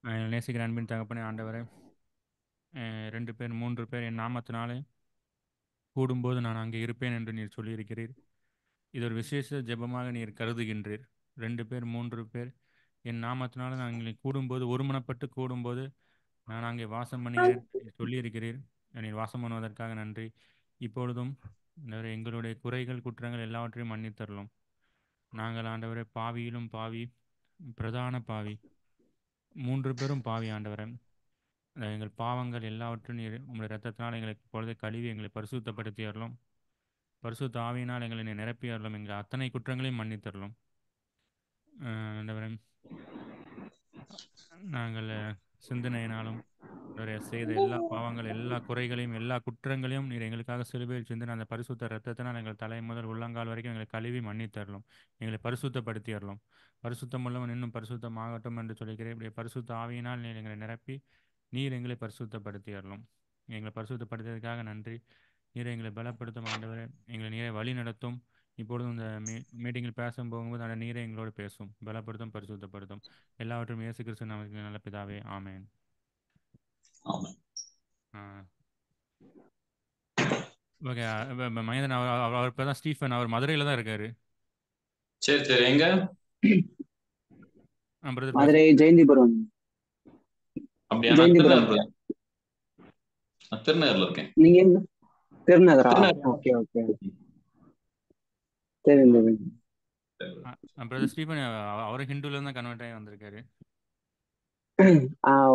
நேசிக்கிற அன்பின் தகப்பனே ஆண்டவரே, 2 பேர் 3 பேர் என் நாமத்தினாலே கூடும்போது நான் அங்கே இருப்பேன் என்று நீர் சொல்லியிருக்கிறீர். இது ஒரு விசேஷ ஜெபமாக நீர் கருதுகின்றீர். 2 பேர் 3 பேர் என் நாமத்தினால நாங்கள் கூடும்போது ஒருமனப்பட்டு கூடும்போது நான் அங்கே வாசம் பண்ணுகிறேன் நீர் சொல்லியிருக்கிறீர். நீர் வாசம் பண்ணுவதற்காக நன்றி. இப்பொழுதும் ஆண்டவரே, எங்களுடைய குறைகள் குற்றங்கள் எல்லாவற்றையும் மன்னித்தருளும். நாங்கள் ஆண்டவரே பாவியிலும் பாவி, பிரதான பாவி, 3 பேரும் பாவி ஆண்டவரே. எங்கள் பாவங்கள் எல்லாவற்றும் நீர் உம்முடைய இரத்தத்தினால் எங்களை பொழுது கழுவி எங்களை பரிசுத்தப்படுத்தி அருளும். பரிசுத்த ஆவியினால் எங்களை நீர் நிரப்பி அருளும். எங்கள் அத்தனை குற்றங்களையும் மன்னித்தருளும். ஆண்டவரே, நாங்கள் சிந்தனையினாலும் செய்த எல்லா பாவங்கள் எல்லா குறைகளையும் எல்லா குற்றங்களையும் நீர் எங்களுக்காக சிலுவையில் சிந்தின அந்த பரிசுத்த இரத்தத்தினால் எங்கள் தலை முதல் உள்ளங்கால் வரைக்கும் எங்களை கழுவி மன்னித்தரலும். எங்களை பரிசுத்தப்படுத்தி அருளும். பரிசுத்தம் உள்ளவன் இன்னும் பரிசுத்தமாகட்டும் என்று சொல்லிக்கிறேன். இப்படி பரிசுத்த ஆவியினால் நீர் எங்களை நிரப்பி நீர் எங்களை பரிசுத்தப்படுத்தி அருளும். எங்களை பரிசுத்தப்படுத்தியதற்காக நன்றி. நீரை எங்களை பலப்படுத்தும் ஆண்டவரே, எங்களை நீரை வழி நடத்தும். இப்பொழுதும் இந்த மீட்டிங்கில் பேச போகும்போது அந்த நீரை எங்களோடு பேசும், பலப்படுத்தும், பரிசுத்தப்படுத்தும். எல்லாவற்றும் இயேசு கிறிஸ்து நாமத்தில் நல்ல பிதாவே, ஆமென். ஆமா. ஓகே. மகேந்திரன் அவர் பேர் தான் ஸ்டீஃபன். அவர் மதுரையில் தான் இருக்காரு. சரி சரி. எங்க? பிரதர் மதுரை ஜெயந்திபுரம். அப்படியா? நான் ஜெயந்திபுரம். திருநகர்ல இருக்கேன். நீங்க எங்க? திருநகரா? திருநகர். Okay okay. தெரியுது. பிரதர் ஸ்டீஃபன் அவர் ஹிந்துல இருந்து கன்வெர்ட் ஆகி வந்திருக்காரு.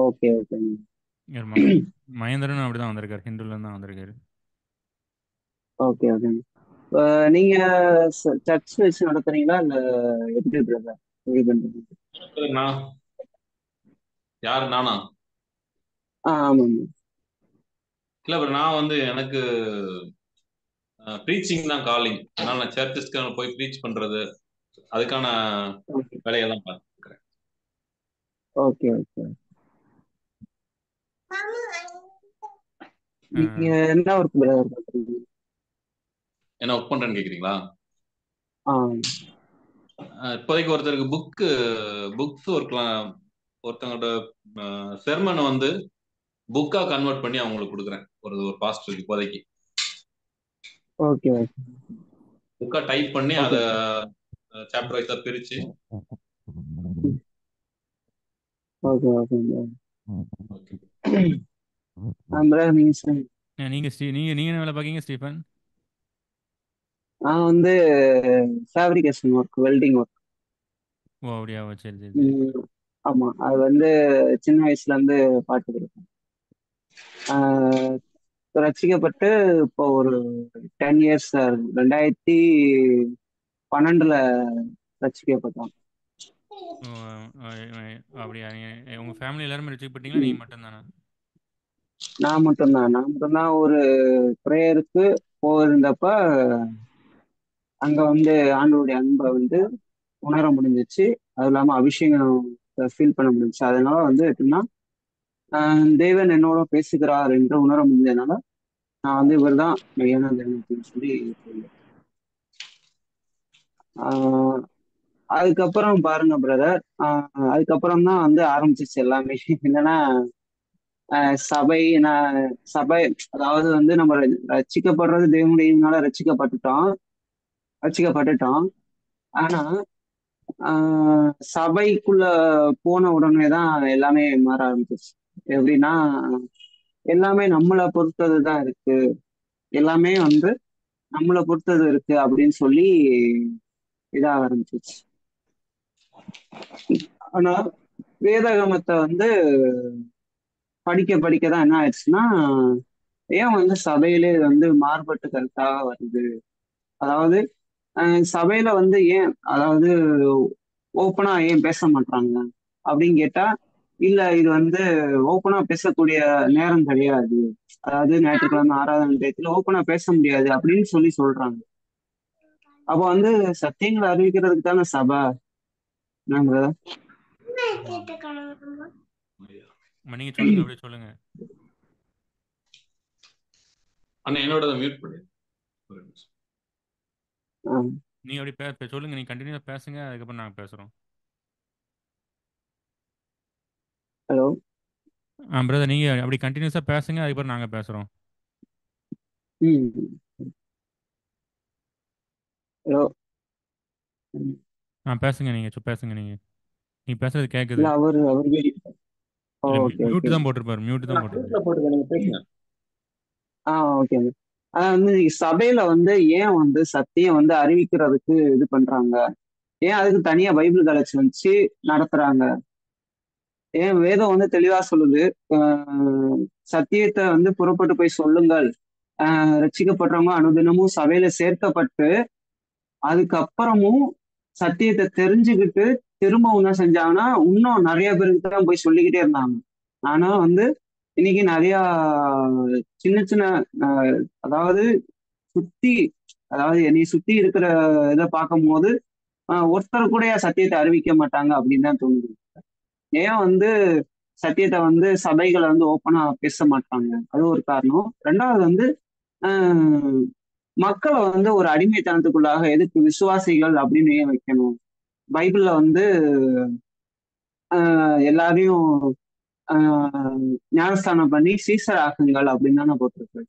Okay okay. மகேந்திரனும் அப்படிதான் வந்திருக்காரு, ஹிந்துல இருந்து தான் வந்திருக்காரு. Okay okay. நீங்க சர்ச் வச்சு நடத்துறீங்களா இல்ல எப்படி பிரதர்? நான் யாரு? நானா? ஆமாங்க. இல்ல bro, நான் வந்து எனக்கு ப்ரீச்சிங் தான் காலிங். அதனால நான் சர்ச்சஸ்க்கு போய் ப்ரீச் பண்றது அதுக்கான வேலையெல்லாம் பார்த்துக்கிறேன். Okay okay. நீங்க என்ன ஒர்க் பிரதர் பண்றீங்க? என்ன ஒர்க் பண்றேன்னு கேக்குறீங்களா? ஆ இப்போதைக்கு ஒருத்தருக்கு புக்ஸ் ஒர்க்லாம், ஒருத்தவங்களோட செர்மனை வந்து புக்கா கன்வெர்ட் பண்ணி அவங்களுக்கு கொடுக்குறேன். ஒரு பாஸ்டருக்கு இப்போதைக்கு ஓகே ஓகே. புக்கா டைப் பண்ணி அதை சாப்டர் வைஸா பிரிச்சு. Okay okay. நீங்க நீங்க என்ன வேலை பார்க்கீங்க ஸ்டீஃபன்? நான் வந்து ஃபேப்ரிகேஷன் ஒர்க், வெல்டிங் ஒர்க். ஓ அப்படியா, சரி சரி சரி. ஆமா, அது வந்து சின்ன வயசுல இருந்து பாத்துட்டு இருக்கேன். ரசிக்கப்பட்டு இப்போ ஒரு 10 இயர்ஸ், 2012 ரசிக்கப்பட்டோம். அப்படியா? உங்க ஃபேமிலி எல்லாருமே ரசிக்கப்பட்டீங்களா, நீங்க மட்டும் தானா? நான் மட்டும்தான் ஒரு ப்ரேயருக்கு போயிருந்தப்ப அங்க வந்து ஆண்டவருடைய அன்பை வந்து உணர முடிஞ்சிச்சு. அது இல்லாம அபிஷேகம் ஃபீல் பண்ண முடிஞ்சிச்சு. அதனால வந்து எப்படின்னா, தேவன் என்னோட பேசுகிறார் என்று உணர முடிஞ்சதுனால நான் வந்து இவர் தான் மெய்யான தேவன் அப்படின்னு சொல்லி சொல்லுவேன். அதுக்கப்புறம் பாருங்க பிரதர், அதுக்கப்புறம் தான் வந்து ஆரம்பிச்சிச்சு எல்லாமே. என்னன்னா சபை, நான் சபை, அதாவது வந்து நம்ம ரட்சிக்கப்படுறது தேவனுடையனால ரட்சிக்கப்பட்டுட்டோம். ஆனா சபைக்குள்ள போன உடனே தான் எல்லாமே மாற ஆரம்பிச்சிச்சு. எப்படின்னா, எல்லாமே நம்மளை பொறுத்தது தான் இருக்கு, எல்லாமே வந்து நம்மளை பொறுத்தது இருக்கு அப்படின்னு சொல்லி இதாக ஆரம்பிச்சிச்சு. ஆனா வேதாகமத்தை வந்து படிக்க படிக்க தான் என்ன ஆயிடுச்சுன்னா, ஏன் வந்து சபையிலே வந்து மாறுபட்டு கருத்தாக வருது, அதாவது சபையில வந்து ஏன், அதாவது ஓப்பனா ஏன் பேச மாட்டாங்க அப்படின்னு கேட்டா, இல்ல இது வந்து ஓப்பனா பேசக்கூடிய நேரம் கிடையாது, அதாவது ஞாயிற்றுக்கிழமை ஆராதனை டயத்துல ஓப்பனா பேச முடியாது அப்படின்னு சொல்லி சொல்றாங்க. அப்போ வந்து சத்தியங்களை அறிவிக்கிறதுக்கு தானே சபை. நாங்க நீங்க சொல்லுங்க, அப்படியே சொல்லுங்க. அண்ணா என்னோட மியூட் பண்ணு. நீங்க அப்படி சொல்லுங்க, நீங்க கண்டினியூ பேசுங்க, அதுக்கப்புறம் நாங்க பேசுறோம். ஹலோ. பிரதர் நீங்கள் அப்படி கண்டினியூஸாக பேசுங்க, அதுக்கப்புறம் நாங்கள் பேசுகிறோம். ம். ஹலோ. பேசுங்க நீங்கள், பேசுங்க நீங்கள் பேசுறது கேட்குது. இல்ல அவர் அவர் இல்லை, ஓகே மியூட் ஓகே. தான் போட்டிருப்பாரு, மியூட் தான் நான் போட்டிருப்பாரு. மியூட்ல போட்டுருக்கேன், நீங்க பேசுங்க. ஓகேங்க. அதான் வந்து சபையில வந்து ஏன் வந்து சத்தியம் வந்து அறிவிக்கிறதுக்கு இது பண்றாங்க, ஏன் அதுக்கு தனியா பைபிள் காலேஜ் வச்சு நடத்துறாங்க, ஏன் வேதம் வந்து தெளிவா சொல்லுது, சத்தியத்தை வந்து புறப்பட்டு போய் சொல்லுங்கள், ரட்சிக்கப்படுறவங்க அனுதினமும் சபையில சேர்க்கப்பட்டு அதுக்கப்புறமும் சத்தியத்தை தெரிஞ்சுக்கிட்டு திரும்ப என்ன செஞ்சாங்கன்னா இன்னும் நிறைய பேருக்கு தான் போய் சொல்லிக்கிட்டே இருந்தாங்க. ஆனா வந்து இன்னைக்கு நிறைய சின்ன சின்ன அதாவது சுத்தி அதாவது என்னை சுத்தி இருக்கிற இதை பார்க்கும்போது ஒருத்தர் கூட சத்தியத்தை அறிவிக்க மாட்டாங்க அப்படின்னு தான் தோணுது. ஏன் வந்து சத்தியத்தை வந்து சபைகளை வந்து ஓப்பனா பேச மாட்டாங்க, அது ஒரு காரணம். ரெண்டாவது வந்து ஆஹ் மக்களை வந்து ஒரு அடிமைத்தனத்துக்குள்ளாக எதுக்கு விசுவாசிகள் அப்படின்னு ஏன் வைக்கணும்? பைபிள்ல வந்து எல்லாரையும் ஞானஸ்தானம் பண்ணி சீசர் ஆக்குங்கள் அப்படின்னு தானே போட்டிருக்கு.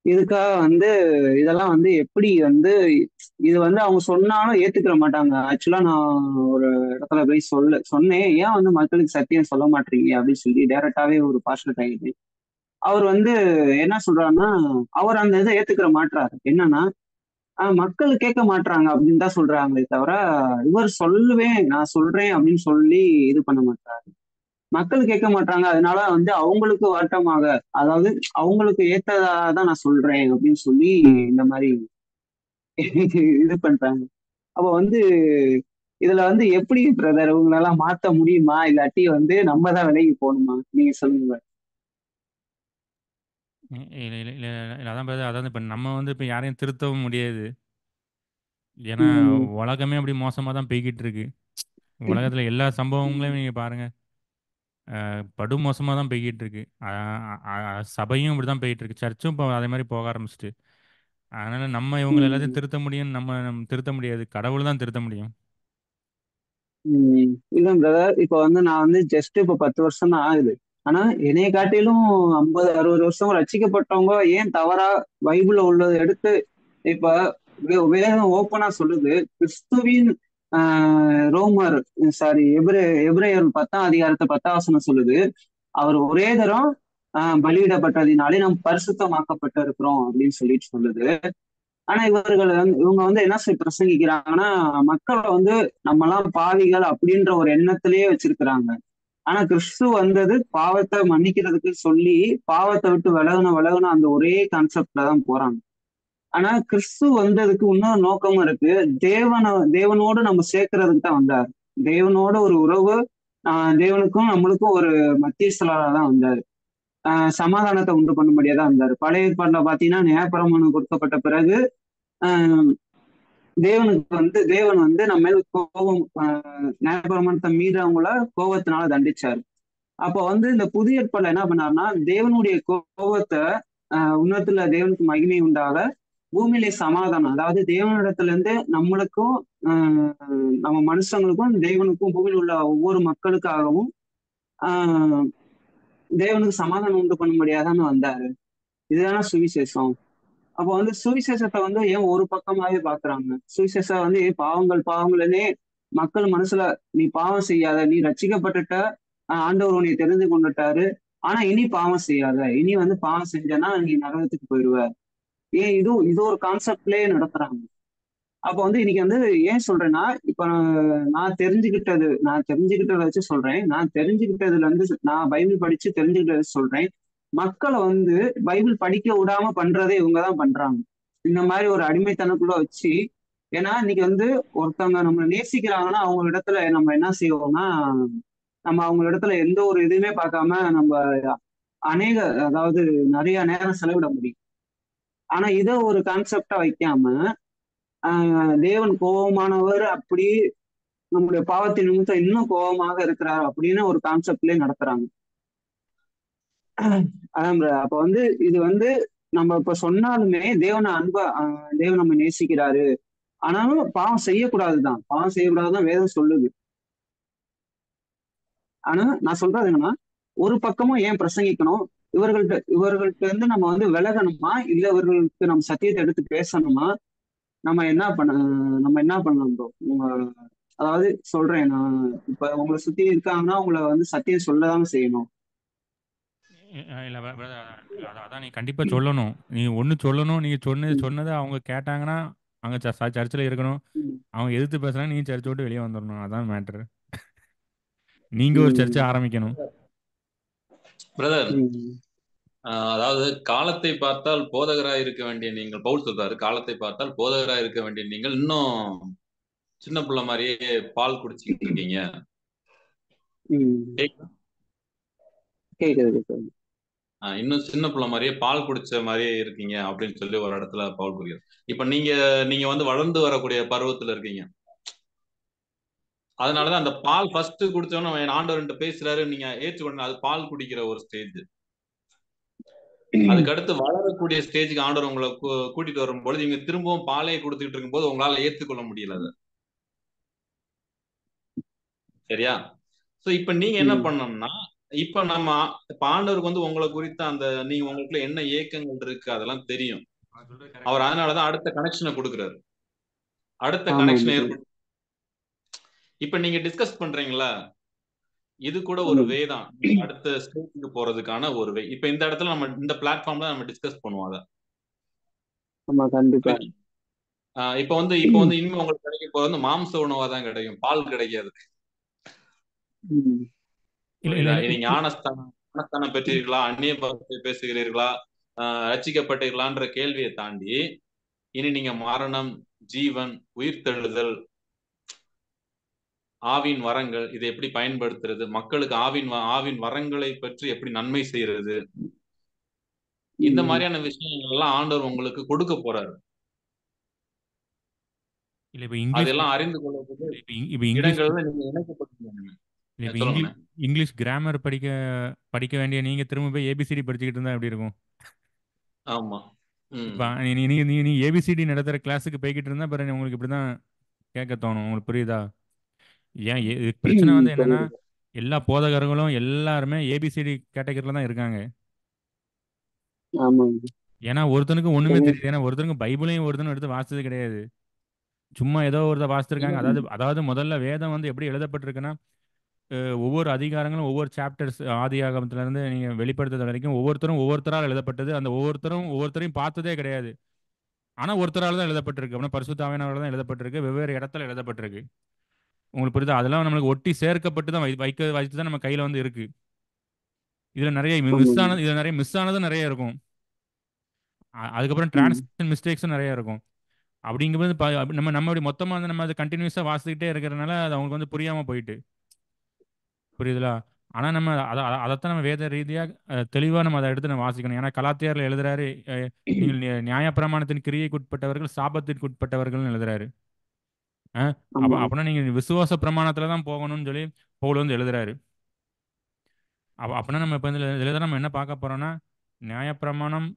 இதுக்காக வந்து இதெல்லாம் வந்து எப்படி வந்து இது வந்து அவங்க சொன்னாலும் ஏத்துக்கிற மாட்டாங்க. ஆக்சுவலா நான் ஒரு இடத்துல போய் சொன்னேன், ஏன் வந்து மக்களுக்கு சத்தியம் சொல்ல மாட்டீங்க அப்படின்னு சொல்லி டைரக்டாவே ஒரு பாஸ்டர் கைது. அவர் வந்து என்ன சொல்றாருன்னா, அவர் அந்த இதை ஏத்துக்கிற மாட்டாரு. என்னன்னா மக்கள் கேட்க மாட்டாங்க அப்படின்னு தான் சொல்றாங்களே தவிர, இவர் சொல்லுவேன் நான் சொல்றேன் அப்படின்னு சொல்லி இது பண்ண மாட்டாரு. மக்கள் கேட்க மாட்டாங்க, அதனால வந்து அவங்களுக்கு வாட்டமாக, அதாவது அவங்களுக்கு ஏத்ததான் நான் சொல்றேன் அப்படின்னு சொல்லி இந்த மாதிரி இது பண்றாங்க. அப்ப வந்து இதுல வந்து எப்படி பிரதர் இவங்களெல்லாம் மாத்த முடியுமா, இல்லாட்டி வந்து நம்ம தான் விலகி போகணுமா, நீங்க சொல்லுங்க. இல்லை இல்லை இல்லை இல்லை, அதான் brother, அதாவது இப்போ நம்ம வந்து இப்போ யாரையும் திருத்தவும் முடியாது. ஏன்னா உம் உலகமே அப்படி மோசமாக தான் போய்கிட்டு இருக்கு. உலகத்தில் எல்லா சம்பவங்களையும் நீங்கள் பாருங்கள், படு மோசமாக தான் போய்கிட்டு இருக்கு. சபையும் இப்படி தான் போயிட்டு இருக்கு, சர்ச்சும் இப்போ அதே மாதிரி போக ஆரம்பிச்சிட்டு. அதனால் நம்ம இவங்களை எல்லாத்தையும் உம் திருத்த முடியும், நம்ம திருத்த முடியாது, கடவுள் தான் திருத்த முடியும். இல்ல பிரதர், இப்ப வந்து நான் வந்து ஜஸ்ட் இப்ப 10 வருஷம் தான் ஆகுது. ஆனா என்னைய காட்டிலும் 50 60 வருஷம் ரட்சிக்கப்பட்டவங்க ஏன் தவறா பைபிள்ல உள்ளதை எடுத்து இப்ப வேதம் ஓப்பனா சொல்லுது, கிறிஸ்துவின் ரோமர் சாரி எபிரேயர் 10ஆம் அதிகாரத்தை 10ஆம் வசனம் சொல்லுது, அவர் ஒரே தரம் பலியிடப்பட்டதினாலே நாம் பரிசுத்தமாக்கப்பட்டு இருக்கிறோம் அப்படின்னு சொல்லிட்டு சொல்லுது. ஆனா இவங்க வந்து என்ன பிரசங்கிக்கிறாங்கன்னா, மக்களை வந்து நம்மலாம் பாவிகள் அப்படின்ற ஒரு எண்ணத்திலேயே வச்சிருக்கிறாங்க. ஆனா கிறிஸ்து வந்தது பாவத்தை மன்னிக்கிறதுக்கு சொல்லி பாவத்தை விட்டு விலகுன அந்த ஒரே கான்செப்ட்ல தான் போறாங்க. ஆனா கிறிஸ்து வந்ததுக்கு இன்னொரு நோக்கமும் இருக்கு. தேவனோடு நம்ம சேர்க்கறதுக்கு தான் வந்தார். தேவனோட ஒரு உறவு, தேவனுக்கும் நம்மளுக்கும் ஒரு மத்தியஸ்தலரா தான் வந்தாரு. சமாதானத்தை உண்டு பண்ணும்படியா தான் வந்தாரு. பழைய ஏற்பாடுல பாத்தீங்கன்னா நியாயப்பிரமாணம் கொடுக்கப்பட்ட பிறகு ஆஹ் தேவன் வந்து நம்ம மேல கோபம், நியாயப்பிரமாணத்தை மீறவங்கள கோபத்தினால தண்டிச்சாரு. அப்ப வந்து இந்த புதிய ஏற்பாடுல என்ன பண்ணாருன்னா, தேவனுடைய கோபத்தை உன்னதத்துல தேவனுக்கு மகிமை உண்டாக பூமியிலே சமாதானம், அதாவது தேவனிடத்துல இருந்து நம்மளுக்கும் நம்ம மனுஷங்களுக்கும் தேவனுக்கும் பூமியில் உள்ள ஒவ்வொரு மக்களுக்காகவும் ஆஹ் தேவனுக்கு சமாதானம் உண்டு பண்ணும்படியாதானே வந்தாரு. இதுதானே சுவிசேஷம். அப்போ வந்து சுவிசேஷத்தை வந்து ஏன் ஒரு பக்கமாவே பாக்குறாங்க? சுவிசேஷம் வந்து பாவங்கள்னே மக்கள் மனசுல, நீ பாவம் செய்யாத, நீ ரட்சிக்கப்பட்டுட்ட, ஆண்டவர் உன்னை தெரிந்து கொண்டுட்டாரு, ஆனா இனி பாவம் செய்யாத, இனி வந்து பாவம் செஞ்சனா நீ நரகத்துக்கு போயிடுவ, ஏன் இது ஒரு கான்செப்ட்லயே நடத்துறாங்க. அப்ப வந்து இன்னைக்கு வந்து ஏன் சொல்றேன்னா, இப்ப நான் தெரிஞ்சுக்கிட்டதை வச்சு சொல்றேன். நான் தெரிஞ்சுக்கிட்டதுல இருந்து நான் பைபிள் படிச்சு தெரிஞ்சுக்கிட்டதை வச்சு சொல்றேன். மக்களை வந்து பைபிள் படிக்க விடாம பண்றதே இவங்கதான் பண்றாங்க. இந்த மாதிரி ஒரு அடிமைத்தனக்குள்ள வச்சு. ஏன்னா இன்னைக்கு வந்து ஒருத்தவங்க நம்ம நேசிக்கிறாங்கன்னா அவங்க இடத்துல நம்ம என்ன செய்வோம்னா, நம்ம அவங்க இடத்துல எந்த ஒரு இதுவுமே பார்க்காம நம்ம அநேக அதாவது நிறைய நேரம் செலவிட முடியும். ஆனா இதை ஒரு கான்செப்டா வைக்காம தேவன் கோபமானவர், அப்படி நம்முடைய பாவத்தின் நிமித்தம் இன்னும் கோபமாக இருக்கிறார் அப்படின்னு ஒரு கான்செப்ட்லயே நடத்துறாங்க. அதான் அப்ப வந்து இது வந்து நம்ம இப்ப சொன்னாலுமே தேவனை அன்பா தேவன் நம்ம நேசிக்கிறாரு, ஆனாலும் பாவம் செய்யக்கூடாதுதான் வேதம் சொல்லுது. ஆனா நான் சொல்றது என்னன்னா, ஒரு பக்கமும் ஏன் பிரசங்கிக்கணும்? இவர்கள்ட்ட இருந்து நம்ம வந்து விலகணுமா, இல்ல இவர்களுக்கு நம்ம சத்தியத்தை எடுத்து பேசணுமா? நம்ம என்ன பண்ண நம்ம என்ன பண்ணலாம் ப்ரோ? அதாவது சொல்றேன் நான், இப்ப உங்களை சுத்தி இருக்காங்கன்னா உங்களை வந்து சத்தியம் சொல்லதான் செய்யணும். இல்லை அதான் நீ கண்டிப்பாக சொல்லணும். நீ ஒன்று சொல்லணும். நீ ம், சொன்னதை அவங்க கேட்டாங்கன்னா அங்கே சர்ச்சில் இருக்கணும். ம், அவங்க எதிர்த்து பேசுறாங்க, நீ சர்ச்சை விட்டு வெளியே வந்துடணும். அதான் மேட்ரு. நீங்கள் ஒரு சர்ச்சை ம், ஆரம்பிக்கணும். பிரதர், ம், அதாவது காலத்தை பார்த்தால் போதகராய் இருக்க வேண்டிய நீங்கள், பவுல் சொல்றாரு, காலத்தை பார்த்தால் போதகராய் இருக்க வேண்டிய நீங்கள் இன்னும் சின்ன பிள்ளை மாதிரியே பால் குடிச்சிட்டு இருக்கீங்க. ம். கேக்குது கேக்குது. இன்னும் சின்ன பிள்ளை மாதிரியே பால் குடிச்ச மாதிரியே இருக்கீங்க அப்படின்னு சொல்லி ஒரு இடத்துல பவுல் புரியுது. இப்ப நீங்க நீங்க வந்து வளர்ந்து வரக்கூடிய பருவத்துல இருக்கீங்க. அதனாலதான் அந்த பால் ஃபர்ஸ்ட் குடிச்சோன்னு என் ஆண்டவர் பேசுறாரு, நீங்க ஏற்றுக்கொண்டு அது பால் குடிக்கிற ஒரு ஸ்டேஜ். அதுக்கு அடுத்து வளரக்கூடிய ஸ்டேஜுக்கு ஆண்டவர் உங்களை கூட்டிட்டு வரும்பொழுது நீங்க திரும்பவும் பாலே கொடுத்துட்டு இருக்கும்போது உங்களால ஏத்துக்கொள்ள முடியல அதை. சரியா? சோ இப்ப நீங்க என்ன ம், பண்ணணும்னா, இப்ப நம்ம இப்ப ஆண்டவருக்கு வந்து உங்களை குறித்த அந்த நீங்க உங்களுக்குள்ள என்ன ஏக்கங்கள் இருக்கு அதெல்லாம் தெரியும். அவர் அதனாலதான் அடுத்த கனெக்ஷனை கொடுக்குறாரு. அடுத்த ஆமாம் கனெக்ஷன் ப்ரோ. ஏற்படும். இப்ப நீங்க டிஸ்கஸ் பண்றீங்களா, இது கூட ஒரு ஆமாம். வே தான். நீங்க அடுத்த ஸ்டேஜுக்கு போறதுக்கான ஒரு வே. இப்ப இந்த இடத்துல நம்ம இந்த பிளாட்ஃபார்ம்ல நம்ம டிஸ்கஸ் பண்ணுவோம் அதை. ஆமா கண்டிப்பா. இப்ப வந்து இனிமே உங்களுக்கு கிடைக்க போறது வந்து மாம்ச உணவா தான் கிடைக்கும், பால் கிடைக்காது. ம், இல்லை இல்லை புரியுதா? இல்லை இனி ஞானஸ்தானம் பெற்றீர்களா, அந்நிய பாஷை பேசுகிறீர்களா, ரட்சிக்கப்பட்டீர்களான்ற கேள்வியை தாண்டி இனி நீங்க மரணம், ஜீவன், உயிர்த்தெழுதல், ஆவின் வரங்கள் இதை எப்படி பயன்படுத்துறது, மக்களுக்கு ஆவின் வரங்களை பற்றி எப்படி நன்மை செய்யறது, இந்த ம், மாதிரியான விஷயங்கள் எல்லாம் ஆண்டவர் உங்களுக்கு கொடுக்க போறாரு. இல்லை இப்போ இங்கிலீஷ் அதெல்லாம் அறிந்து கொள்வதற்கு இப்போ இங்கிலீஷ் இடங்கள்ல நீங்க இணைக்கப்பட்டிருக்கீங்க. இல்லை இப்போ சொல்லுங்கண்ணே. இங்கிலீஷ் கிராமர் படிக்க படிக்க வேண்டிய நீங்கள் திரும்ப போய் ஏபிசிடி படிச்சுக்கிட்டு இருந்தால் எப்படி இருக்கும்? ஆமா. ம். இப்போ நீ நீ நீ நீ ஏபிசிடி நடத்துகிற கிளாஸுக்கு போய்கிட்டு இருந்தால் பிறகு உங்களுக்கு இப்படி தான் கேட்க தோணும். உங்களுக்கு புரியுதா? ஏன் இதுக்கு பிரச்சனை ம். வந்து என்னன்னா, புரியுது. எல்லா போதகர்களும் எல்லாருமே ஏபிசிடி கேட்டகரியில் தான் இருக்காங்க. ஆமாம். ஏன்னா ஒருத்தனுக்கு ஒண்ணுமே சரி. தெரியாது. ஏன்னா ஒருத்தனுக்கு பைபிளையும் ஒருத்தனும் எடுத்து வாசிச்சது கிடையாது. சும்மா ஏதோ ஒருத்த வாசிச்சிருக்காங்க. அதாவது அதாவது முதல்ல வேதம் வந்து எப்படி எழுதப்பட்டிருக்குன்னா, ஒவ்வொரு அதிகாரங்களும் ஒவ்வொரு சாப்டர்ஸ் ஆதியாகமத்துல இருந்து நீங்க வெளிப்படுத்துறது வரைக்கும் ஒவ்வொருத்தரும் ஒவ்வொருத்தரால் எழுதப்பட்டது. அந்த ஒவ்வொருத்தரும் ஒவ்வொருத்தரையும் பார்த்ததே கிடையாது. ஆனா ஒருத்தரால் தான் எழுதப்பட்டிருக்கு. அப்படின்னா பரிசுத்த ஆவியானவரால் தான் எழுதப்பட்டிருக்கு. வெவ்வேறு இடத்துல எழுதப்பட்டிருக்கு. உங்களுக்கு புரியுதா? அதெல்லாம் நம்மளுக்கு ஒட்டி சேர்க்கப்பட்டு தான் வைத்து தான் நம்ம கையில வந்து இருக்கு. இதுல நிறைய மிஸ் ஆமாம். ஆனது இதுல நிறைய மிஸ் ஆனதும் நிறைய இருக்கும். அதுக்கப்புறம் ம். டிரான்ஸ்லேஷன் மிஸ்டேக்ஸும் நிறைய இருக்கும். அப்படிங்கும்போது நம்ம நம்ம அப்படி மொத்தமாக வந்து நம்ம அதை கண்டினியூஸாக வாசிக்கிட்டே இருக்கிறதுனால அது அவங்களுக்கு வந்து புரியாமல் போயிட்டு புரியுதுலா. ஆனால் நம்ம அதைத்தான் நம்ம வேத ரீதியாக தெளிவாக நம்ம அதை எடுத்து நம்ம வாசிக்கணும். ஏன்னா கலாத்தியாரில் எழுதுறாரு, நீங்கள் நியாயப்பிரமாணத்தின் கிரியைக்கு உட்பட்டவர்கள் சாபத்திற்கு உட்பட்டவர்கள்னு எழுதுறாரு. ஆமா. அப்படின்னா நீங்கள் விசுவாச பிரமாணத்தில் தான் போகணும்னு சொல்லி பவுல் வந்து எழுதுறாரு. அப்படின்னா நம்ம இப்போ இதில் நம்ம என்ன பார்க்க போறோம்னா, நியாயப்பிரமாணம்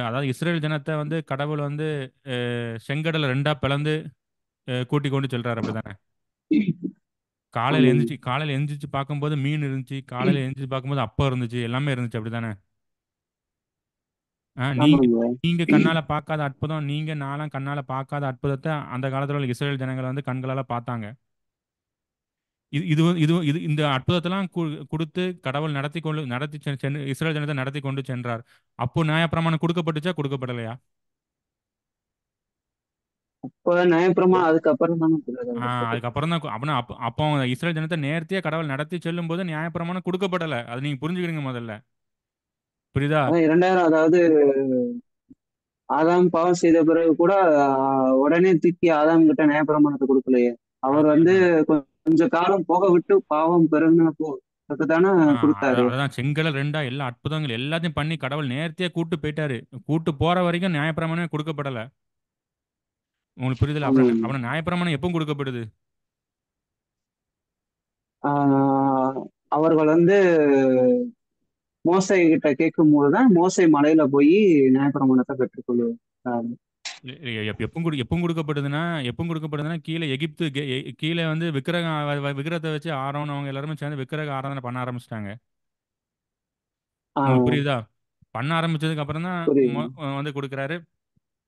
அதாவது இஸ்ரேல் ஜனத்தை வந்து கடவுள் வந்து செங்கடலை ரெண்டா பிளந்து கூட்டி கொண்டு செல்றாரு. அப்படிதானே? ஆமாம். காலையில எந்திரிச்சு பார்க்கும்போது மீன் இருந்துச்சு. காலையில எந்திரிச்சு பார்க்கும்போது அப்பம் இருந்துச்சு. எல்லாமே இருந்துச்சு. அப்படிதானே? நீங்க ஆமாங்க. நீங்க கண்ணால பார்க்காத அற்புதம், நீங்க நான்லாம் கண்ணால பார்க்காத அற்புதத்தை அந்த காலத்துல உள்ள இஸ்ரேல் ஜனங்கள் வந்து கண்களால பார்த்தாங்க. இது இது இது இது இந்த அற்புதத்தெல்லாம் கொடுத்து கடவுள் இஸ்ரேல் ஜனத்தை நடத்தி கொண்டு சென்றார். அப்போ நியாயப்பிரமாணம் கொடுக்கப்பட்டுச்சா கொடுக்கப்படலையா? இப்ப நியாயப்பிரமாணம் அதுக்கப்புறம் தானே கொடுக்கப்பட்டது. அதுக்கப்புறம் தான் அப்படின்னா அப்போ அவங்க இஸ்ரேல் ஜனத்தை நேர்த்தியா கடவுள் நடத்தி செல்லும் போது நியாயப்பிரமாணம் கொடுக்கப்படலை. அது நீங்க புரிஞ்சுக்கிறீங்க முதல்ல. புரியுதா? அதான் 2000, அதாவது ஆதாம் பாவம் செய்த பிறகு கூட உடனே தூக்கி ஆதாம் கிட்ட நியாயப்பிரமாணத்தை கொடுக்கலையே. அவர் வந்து அது கொஞ்ச காலம் போக விட்டு பாவம் பெருங்கின போக்கு தானே கொடுத்தாரு. அதான் செங்கடல் ரெண்டா எல்லா அற்புதங்கள் எல்லாத்தையும் பண்ணி கடவுள் நேர்த்தியா கூட்டு போயிட்டாரு. கூட்டு போற வரைக்கும் நியாயப்பிரமாணமே கொடுக்கப்படல. உங்களுக்கு புரியுதுல? அப்புறம் ஆமாம். அப்புறம் நியாயப்பிரமாணம் எப்போ கொடுக்கப்படுது? ஆஹ் அவர்கள் வந்து மோசை கிட்ட கேட்கும் போதுதான் மோசை மலையில போய் நியாயப்பிரமாணத்தை பெற்றுக்கொள்வார். எப்பவும் கொடுக்கப்படுதுன்னா கீழே எகிப்து கீழே வந்து விக்கிரகத்தை வச்சு ஆரோன் அவங்க எல்லாருமே சேர்ந்து விக்கிரக ஆராதனை பண்ண ஆரம்பிச்சிட்டாங்க. உங்களுக்கு ஆஹ் புரியுதா? பண்ண ஆரம்பிச்சதுக்கு அப்புறம் தான் புரியுது. வந்து கொடுக்குறாரு.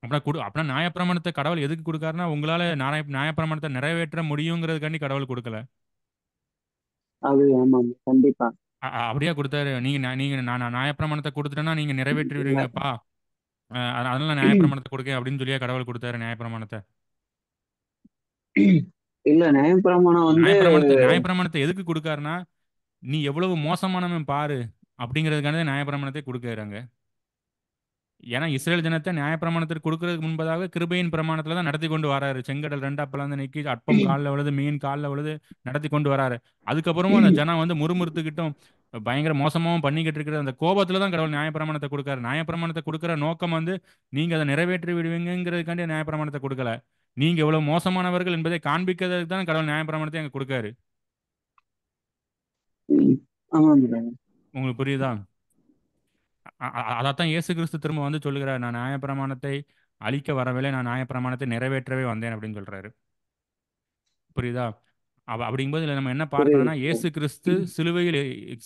அப்படின்னா நியாயப்பிரமாணத்தை கடவுள் எதுக்கு கொடுக்காருன்னா உங்களால நியாயப்பிரமாணத்தை நிறைவேற்ற முடியுங்கிறதுக்காண்டி கடவுள் கொடுக்கல. அது ஆமாம், கண்டிப்பா. அப்படியே கொடுத்தாரு. நான் நியாயப்பிரமாணத்தை கொடுத்துட்டேன்னா நீங்க நிறைவேற்றி இல்ல. விடுவீங்கப்பா. அதனால நான் நியாயப்பிரமாணத்தை கொடுக்க அப்படின்னு சொல்லியே கடவுள் கொடுத்தாரு நியாயப்பிரமாணத்தை. இல்ல, நியாயப்பிரமாணம் வந்து நியாயப்பிரமாணத்தை எதுக்கு கொடுக்காருன்னா நீ எவ்வளவு மோசமானவன் பாரு அப்படிங்கிறதுக்கான நியாயப்பிரமாணத்தை கொடுக்குறாங்க. ஏன்னா இஸ்ரேல் ஜனத்தை நியாயப்பிரமாணத்திற்கு கொடுக்கறதுக்கு முன்பதாக கிருபையின் பிரமாணத்துல தான் நடத்தி கொண்டு வராரு. செங்கடல் ரெண்டா பிளந்து நீக்கி அற்பம் காலில் விழுது மீன் காலில் விழுது நடத்தி கொண்டு வராரு. அதுக்கப்புறமும் அந்த ஜனம் வந்து முறுமுறுத்துக்கிட்டும் பயங்கர மோசமாகவும் பண்ணிக்கிட்டு இருக்கிற அந்த கோபத்துல தான் கடவுள் நியாயப்பிரமாணத்தை கொடுக்காரு. நியாயப்பிரமாணத்தை கொடுக்குற நோக்கம் வந்து நீங்க அதை நிறைவேற்றி விடுவீங்கிறதுக்காண்டி நியாயப்பிரமாணத்தை கொடுக்கல. நீங்க எவ்வளவு மோசமானவர்கள் என்பதை காண்பிக்கிறதுக்கு தான் கடவுள் நியாயப்பிரமாணத்தை அங்க கொடுக்காரு. ஆமாம் brother. உங்களுக்கு புரியுதா? அதைத்தான் இயேசு கிறிஸ்து திரும்ப வந்து சொல்லுகிறார், நான் நியாயப்பிரமாணத்தை அழிக்க வரவில்லை, நான் நியாயப்பிரமாணத்தை நிறைவேற்றவே வந்தேன் அப்படின்னு சொல்றாரு. புரியுதா? அப்படிங்கும்போது இதில் நம்ம என்ன பார்க்கணும்னா புரியுது. இயேசு கிறிஸ்து சிலுவையில்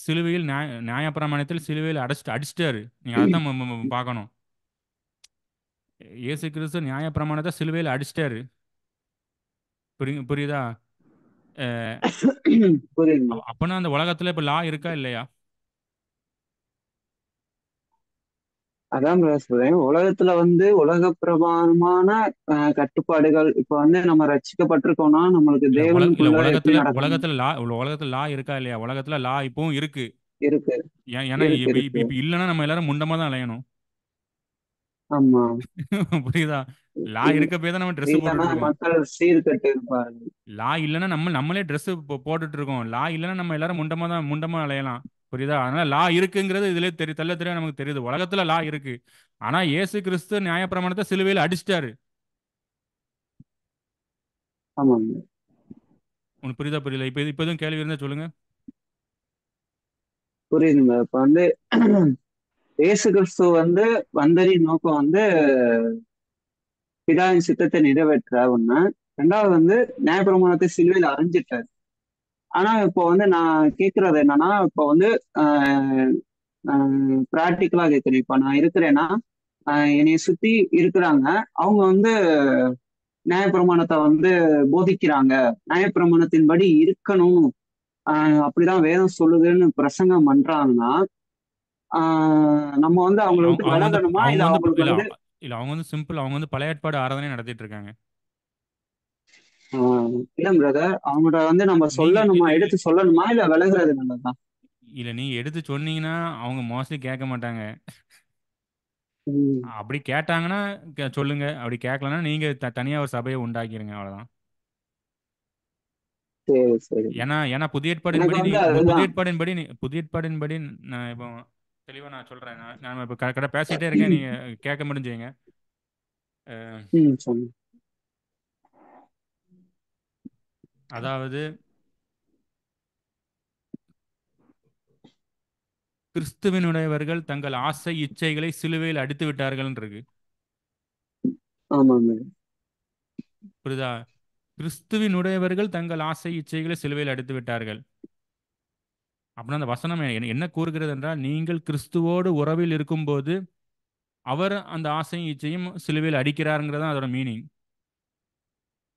சிலுவையில் நியாயப்பிரமாணத்தில் சிலுவையில் அடிச்சிட்டாரு. நீங்க அதைத்தான் பார்க்கணும். இயேசு கிறிஸ்து நியாயப்பிரமாணத்தை சிலுவையில் அடிச்சிட்டாரு. புரியுதா? புரியுது. அப்பனா அந்த உலகத்துல இப்ப லா இருக்கா இல்லையா? அதான் brother சொல்றேன். உலகத்துல வந்து உலக பிரமாணமான கட்டுப்பாடுகள் இப்ப வந்து நம்ம ரட்சிக்கப்பட்டிருக்கோம்னா நம்மளுக்கு இல்ல தேவனுக்குள்ள எப்படி உலகத்துல நடக்கணும் உலகத்துல லா உலகத்துல லா இருக்கா இல்லையா? உலகத்துல லா இப்பவும் இருக்கு. இருக்கு. ஏன்னா இருக்கு இப்ப இப்ப இருக்கு. இப்ப இல்லைன்னா நம்ம எல்லாரும் முண்டமா தான் அலையணும். ஆமா. புரியுதா? லா இருக்க போய் தான் நம்ம ட்ரெஸ் இல்லைன்னா போட்டுட்டு இருக்கோம். மக்கள் சீர்கெட்டு இருப்பார்கள். லா இல்லைன்னா நம்மளே ட்ரெஸ் போட்டுட்டு இருக்கோம். லா இல்லைன்னா நம்ம எல்லாரும் முண்டமா அலையலாம். புரியுதா? அதனால லா இருக்குங்கிறது இதுல தெரிய நமக்கு தெரியுது. உலகத்துல லா இருக்கு. ஆனா இயேசு கிறிஸ்து நியாயப்பிரமாணத்தை சிலுவையில் அடிச்சிட்டாரு. ஆமாங்க. உனக்கு புரியுதா புரியல? இப்ப எதுவும் கேள்வி இருந்தா சொல்லுங்க. புரியுதுங்க. இப்ப வந்து இயேசு கிறிஸ்து வந்து வந்ததின் நோக்கம் வந்து பிதாவின் சித்தத்தை நிறைவேற்ற ஒண்ணு. ரெண்டாவது வந்து நியாயப்பிரமாணத்தை சிலுவையில் அறைஞ்சிட்டாரு. ஆனா இப்போ வந்து நான் கேக்குறது என்னன்னா, இப்போ வந்து பிராக்டிக்கலா கேட்குறேன். இப்போ நான் இருக்கிறேன்னா என்னைய சுத்தி இருக்கிறாங்க. அவங்க வந்து நியாயப்பிரமாணத்தை வந்து போதிக்கிறாங்க. நியாயப்பிரமாணத்தின்படி இருக்கணும். அப்படிதான் வேதம் சொல்லுதுன்னு பிரசங்கம் பண்றாங்கன்னா நம்ம வந்து அவங்களை அவங்க விட்டு அவங்க வந்து விலகணுமா அவங்க இல்ல வந்து அவங்களுக்கு இல்ல வந்து இல்ல அவங்க வந்து சிம்பிள். அவங்க வந்து பழைய ஏற்பாடு ஆராதனை நடத்திட்டு இருக்காங்க. இல்ல பிரதர், அவங்கள வந்து நம்ம நீங்க சொல்லணுமா, எடுத்து சொல்லணுமா இல்ல விலகுறது நல்லதுதான்? இல்ல நீங்க எடுத்து சொன்னீங்கன்னா அவங்க மோஸ்ட்லி கேட்க மாட்டாங்க. உம் அப்படி கேட்டாங்கன்னா சொல்லுங்க. அப்படி கேட்கலன்னா நீங்க தனியா ஒரு சபையை உண்டாக்கிருங்க. அவ்வளவுதான். சரி சரி. ஏன்னா புதிய எனக்கு ஏற்பாடின்படி நீ வந்து அதுதான். புதிய ஏற்பாடின்படி நான் இப்போ தெளிவா நான் சொல்றேன். நான் இப்போ கடை பேசிட்டே இருக்கேன். நீங்க கேட்க முடிஞ்சீங்க. சொன்ன. அதாவது கிறிஸ்துவினுடையவர்கள் தங்கள் ஆசை இச்சைகளை சிலுவையில் அடித்து விட்டார்கள் இருக்கு. ஆமாங்க. புரியுதா? கிறிஸ்துவினுடையவர்கள் தங்கள் ஆசை இச்சைகளை சிலுவையில் அடித்து விட்டார்கள். அப்படின்னா அந்த வசனம் என்ன கூறுகிறது என்றால் நீங்கள் கிறிஸ்துவோடு உறவில் இருக்கும்போது அவர் அந்த ஆசையும் இச்சையும் சிலுவையில் அடிக்கிறாருங்கிறது தான் அதோட மீனிங்.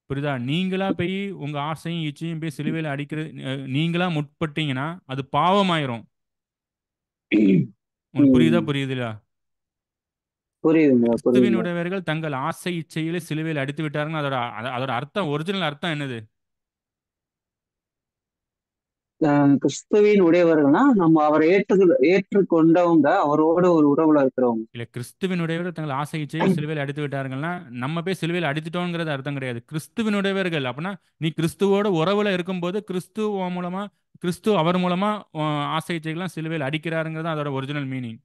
புரியுதா? நீங்களா போய் உங்க ஆசையும் இச்சையும் போய் சிலுவையில் அடிக்கிறது நீங்களா முற்பட்டீங்கன்னா அது பாவமாயிரும். உங்களுக்கு புரியுதா உம் புரியுதுல? புரியுதுங்க புரியுதுங்க. கிறிஸ்துவினுடையவர்கள் தங்கள் ஆசை இச்சையிலே சிலுவையில் அடித்து விட்டாருன்னு அதோட அர்த்தம், ஒரிஜினல் அர்த்தம் என்னது? கிறிஸ்துவின் உடையவர்கள்னா நம்ம அவரை ஏற்றுக்கொண்டவங்க, அவரோட ஒரு உறவுல இருக்கிறவங்க. இல்ல கிறிஸ்துவினுடையவர்கள் தங்கள் ஆசை இச்சையில் சிலுவையில் அடித்து விட்டார்கள்னா நம்ம போய் சிலுவையில் அடித்துட்டோங்கிறது அர்த்தம் கிடையாது. கிறிஸ்துவினுடையவர்கள் அப்படின்னா நீ கிறிஸ்துவோட உறவுல இருக்கும்போது கிறிஸ்து அவர் மூலமா ஆசை இச்சைகள்லாம் சிலுவையில் அடிக்கிறாருங்கிறது அதோட ஒரிஜினல் மீனிங்.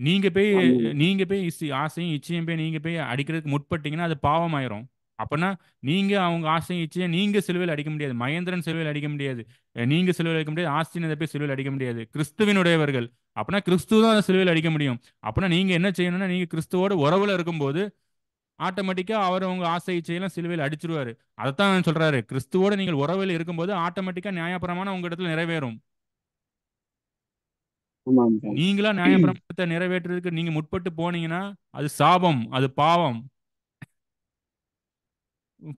நீங்க போய் ஆமாங்க. நீங்க போய் ஆசையும் இச்சையும் போய் நீங்க போய் அடிக்கிறதுக்கு முற்பட்டீங்கன்னா அது பாவமாயிரும். அப்பனா நீங்க அவங்க ஆசையும் இச்சையும் நீங்க சிலுவையில் அடிக்க முடியாது. மகேந்திரன் சிலுவையில் அடிக்க முடியாது. நீங்க சிலுவையில் அடிக்க முடியாது. ஆஸ்தின் அதை போய் சிலுவையில் அடிக்க முடியாது. கிறிஸ்துவினுடையவர்கள் அப்பனா கிறிஸ்துவ தான் அதை சிலுவையில் அடிக்க முடியும். அப்பனா நீங்க என்ன செய்யணும்னா நீங்க கிறிஸ்துவோட உறவுல இருக்கும்போது ஆட்டோமேட்டிக்கா அவர் உங்க ஆசை இச்சையெல்லாம் சிலுவையில் அடிச்சிருவாரு. அதைத்தான் சொல்றாரு, கிறிஸ்துவோட நீங்கள் உறவில் இருக்கும்போது ஆட்டோமேட்டிக்கா நியாயப்பிரமாணம் உங்க இடத்துல நிறைவேறும். ஆமாம் bro. நீங்களா நியாயப்பிரமாணத்தை நிறைவேற்றுறதுக்கு நீங்க முற்பட்டு போனீங்கன்னா அது சாபம், அது பாவம்.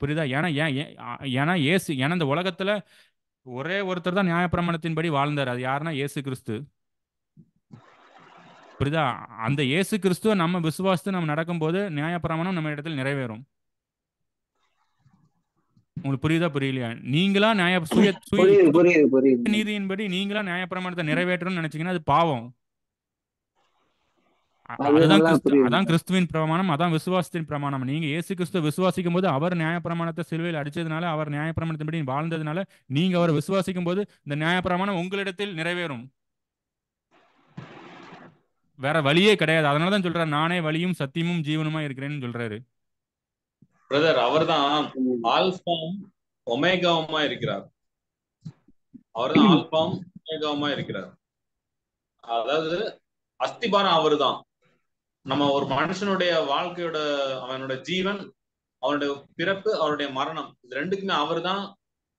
புரியுதா? ஏன்னா ஏன் ஏன் ஏன்னா ஏன்னா இந்த உலகத்துல ஒரே ஒருத்தர் தான் நியாயப்பிரமாணத்தின்படி வாழ்ந்தார். அது யாருன்னா இயேசு கிறிஸ்து. புரியுதா? அந்த இயேசு கிறிஸ்துவ நம்ம விசுவாசத்தை நம்ம நடக்கும்போது நியாயப்பிரமாணம் நம்ம இடத்துல நிறைவேறும். உங்களுக்கு புரியுதா புரியலையா? நீங்களா சுய சுய புரியுது சுய புரியுது புரியுது bro. நீதியின்படி நீங்களா நியாயப்பிரமாணத்தை நிறைவேற்றணும்னு நினைச்சீங்கன்னா அது பாவம். அது அதுதான் நல்லா புரியுது அதான் bro. கிறிஸ்துவின் பிரமாணம், அதான் விசுவாசத்தின் பிரமாணம். நீங்க இயேசு கிறிஸ்துவ விசுவாசிக்கும் போது அவர் நியாயப்பிரமாணத்தை சிலுவையில் அடிச்சதுனால, அவர் நியாயப்பிரமாணத்தின்படி வாழ்ந்ததுனால, நீங்க அவரை விசுவாசிக்கும் போது இந்த நியாயப்பிரமாணம் உங்களிடத்தில் நிறைவேறும். வேற வழியே கிடையாது. அதனால தான் சொல்றாரு, நானே வழியும் சத்தியமும் ஜீவனுமா இருக்கிறேன்னு சொல்றாரு. பிரதர் அவர்தான் ம். ஆல்பாவும் ஒமேகாவுமா இருக்கிறார். அவர்தான் ஆல்பாவும் ஒமேகாவுமா இருக்கிறார். அதாவது அஸ்திபாரம் அவர்தான். நம்ம ஒரு மனுஷனுடைய வாழ்க்கையோட அவனோட ஜீவன், அவனுடைய பிறப்பு, அவருடைய மரணம், இது ரெண்டுக்குமே அவர் தான்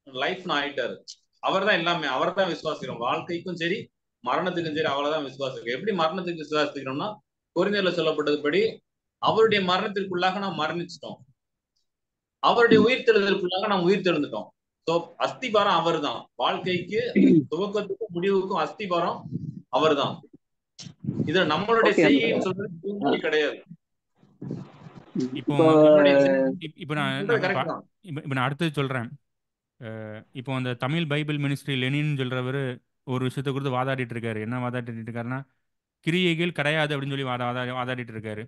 லைஃப்னு ஆயிட்டாரு. அவர் தான் எல்லாமே. அவர் தான் விசுவாசிக்கிறோம். வாழ்க்கைக்கும் சரி மரணத்துக்கும் சரி அவர்தான் விசுவாசிக்கிறோம். எப்படி மரணத்துக்கு விசுவாசிக்கிறோம்னா, கொரிந்தியர்ல சொல்லப்பட்டதுபடி அவருடைய மரணத்திற்குள்ளாக நாம் மரணிச்சிட்டோம், அவருடைய உயிர்த்தெழுதலுக்குள்ளாக நாம் உயிர் தெழுந்துட்டோம். சோ அஸ்திபாரம் அவர் தான். வாழ்க்கைக்கு துவக்கத்துக்கும் முடிவுக்கும் அஸ்திபாரம் அவர் தான். இது நம்மளுடைய ஓகே செய்கைன்னு சொல்றது எதுவுமே கிடையாது. இப்போ இப்போ நம்மளுடைய இப்போ நான் சொல்றது கரெக்ட் தான். இப்போ நான் அடுத்தது சொல்றேன். இப்போ அந்த தமிழ் பைபிள் மினிஸ்ட்ரி லெனின் சொல்றவர் ஒரு விஷயத்தை குறித்து வாதாடிட்டு இருக்காரு. என்ன வாதாடிட்டு இருக்காருன்னா, கிரியைகள் கிடையாது அப்படின்னு சொல்லி வாதாடிட்டு இருக்காரு.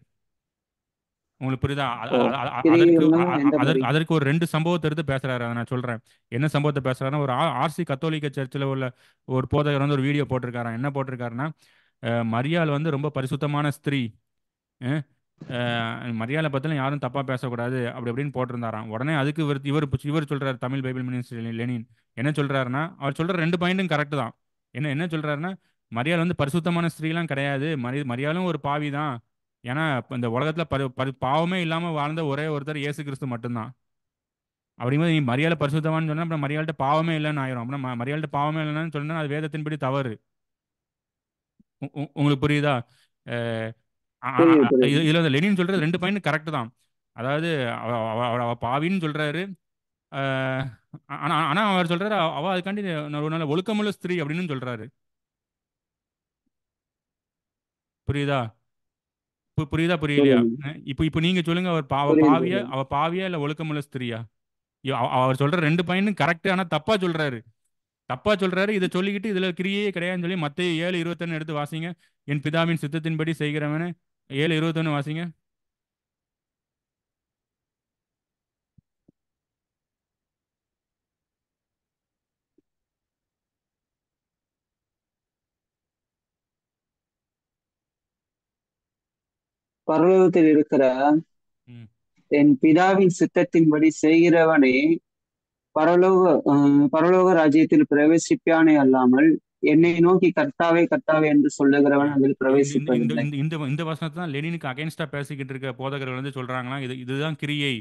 உங்களுக்கு புரியுதா? ஓ கிரியைகள்னா எந்த மாதிரி? அதற்கு ஒரு 2 சம்பவத்தை எடுத்து பேசுறாரு. அதை நான் சொல்றேன். என்ன சம்பவத்தை பேசுறாருன்னா, ஒரு ஆர்சி கத்தோலிக்க சர்ச்சில் உள்ள ஒரு போதகர் வந்து ஒரு வீடியோ போட்டிருக்காராம். என்ன போட்டிருக்காருன்னா, மரியாள் வந்து ரொம்ப பரிசுத்தமான ஸ்திரீ, அஹ், மரியாதை பத்திலாம் யாரும் தப்பா பேசக்கூடாது அப்படி அப்படின்னு போட்டிருந்தாராம். உடனே அதுக்கு இவர் சொல்றாரு, தமிழ் பைபிள் மினிஸ்ட்ரி லெனின் என்ன சொல்றாருன்னா, அவர் சொல்ற 2 பாயிண்ட்டும் கரெக்ட் தான். என்ன சொல்றாருன்னா, மரியாள் வந்து பரிசுத்தமான ஸ்திரீலாம் கிடையாது, மரியாளும் ஒரு பாவி தான். ஏன்னா இப்ப இந்த உலகத்துல பாவமே இல்லாம வாழ்ந்த ஒரே ஒருத்தர் இயேசு கிறிஸ்து மட்டும்தான். அப்படிங்கும்போது நீ மரியாதை பரிசுத்தமான்னு சொன்னா அப்புறம் மரியாதை பாவமே இல்லைன்னு ஆயிரும். அப்புறம் மரியாதை பாவமே இல்லைன்னு சொன்னா அது வேதத்தின்படி தவறு. உங்களுக்கு புரியுதா? அஹ் புரியுது புரியுது. இதுல இந்த லெனின் சொல்றது 2 பாயிண்ட் கரெக்ட் தான். அதாவது அவ பாவின்னு சொல்றாரு. அஹ் ஆனா ஆனா அவர் சொல்றாரு, அவ அதுக்காண்டி ஒரு நல்ல ஒழுக்கமுள்ள ஸ்திரீ அப்படின்னு சொல்றாரு. புரியுதா? புரியுதா புரியலையா? புரியுது இப்போ இப்போ நீங்க சொல்லுங்க, புரியுது புரியுது. அவ பாவியா இல்ல ஒழுக்கமுள்ள ஸ்திரியா? அவர் சொல்ற 2 பாயிண்ட் கரெக்ட், ஆனா தப்பா சொல்றாரு. தப்பா சொல்றாரு. இதை சொல்லிக்கிட்டு இதுல கிரியையே கிடையாதுன்னு சொல்லி மத்தேயு 7:21 எடுத்து வாசிங்க. என் பிதாவின் சித்தத்தின்படி செய்கிறவனு. 7:21 வாசிங்க. பரலோகத்தில் இருக்கிற ம். என் பிதாவின் சித்தத்தின்படி செய்கிறவனே பரலோக ராஜ்யத்தில் பிரவேசிப்பானே அல்லாமல் என்னை நோக்கி கர்த்தாவே கர்த்தாவே என்று சொல்லுகிறவன் Yeah. அதில் இந்த இந்த இந்த பிரவேசிப்பதில்லை. இந்த இந்த இந்த வசனத்தை தான் லெனினுக்கு அகைன்ஸ்டா பேசிக்கிட்டு இருக்க போதகர்கள் வந்து சொல்றாங்களா, இதுதான் கிரியை.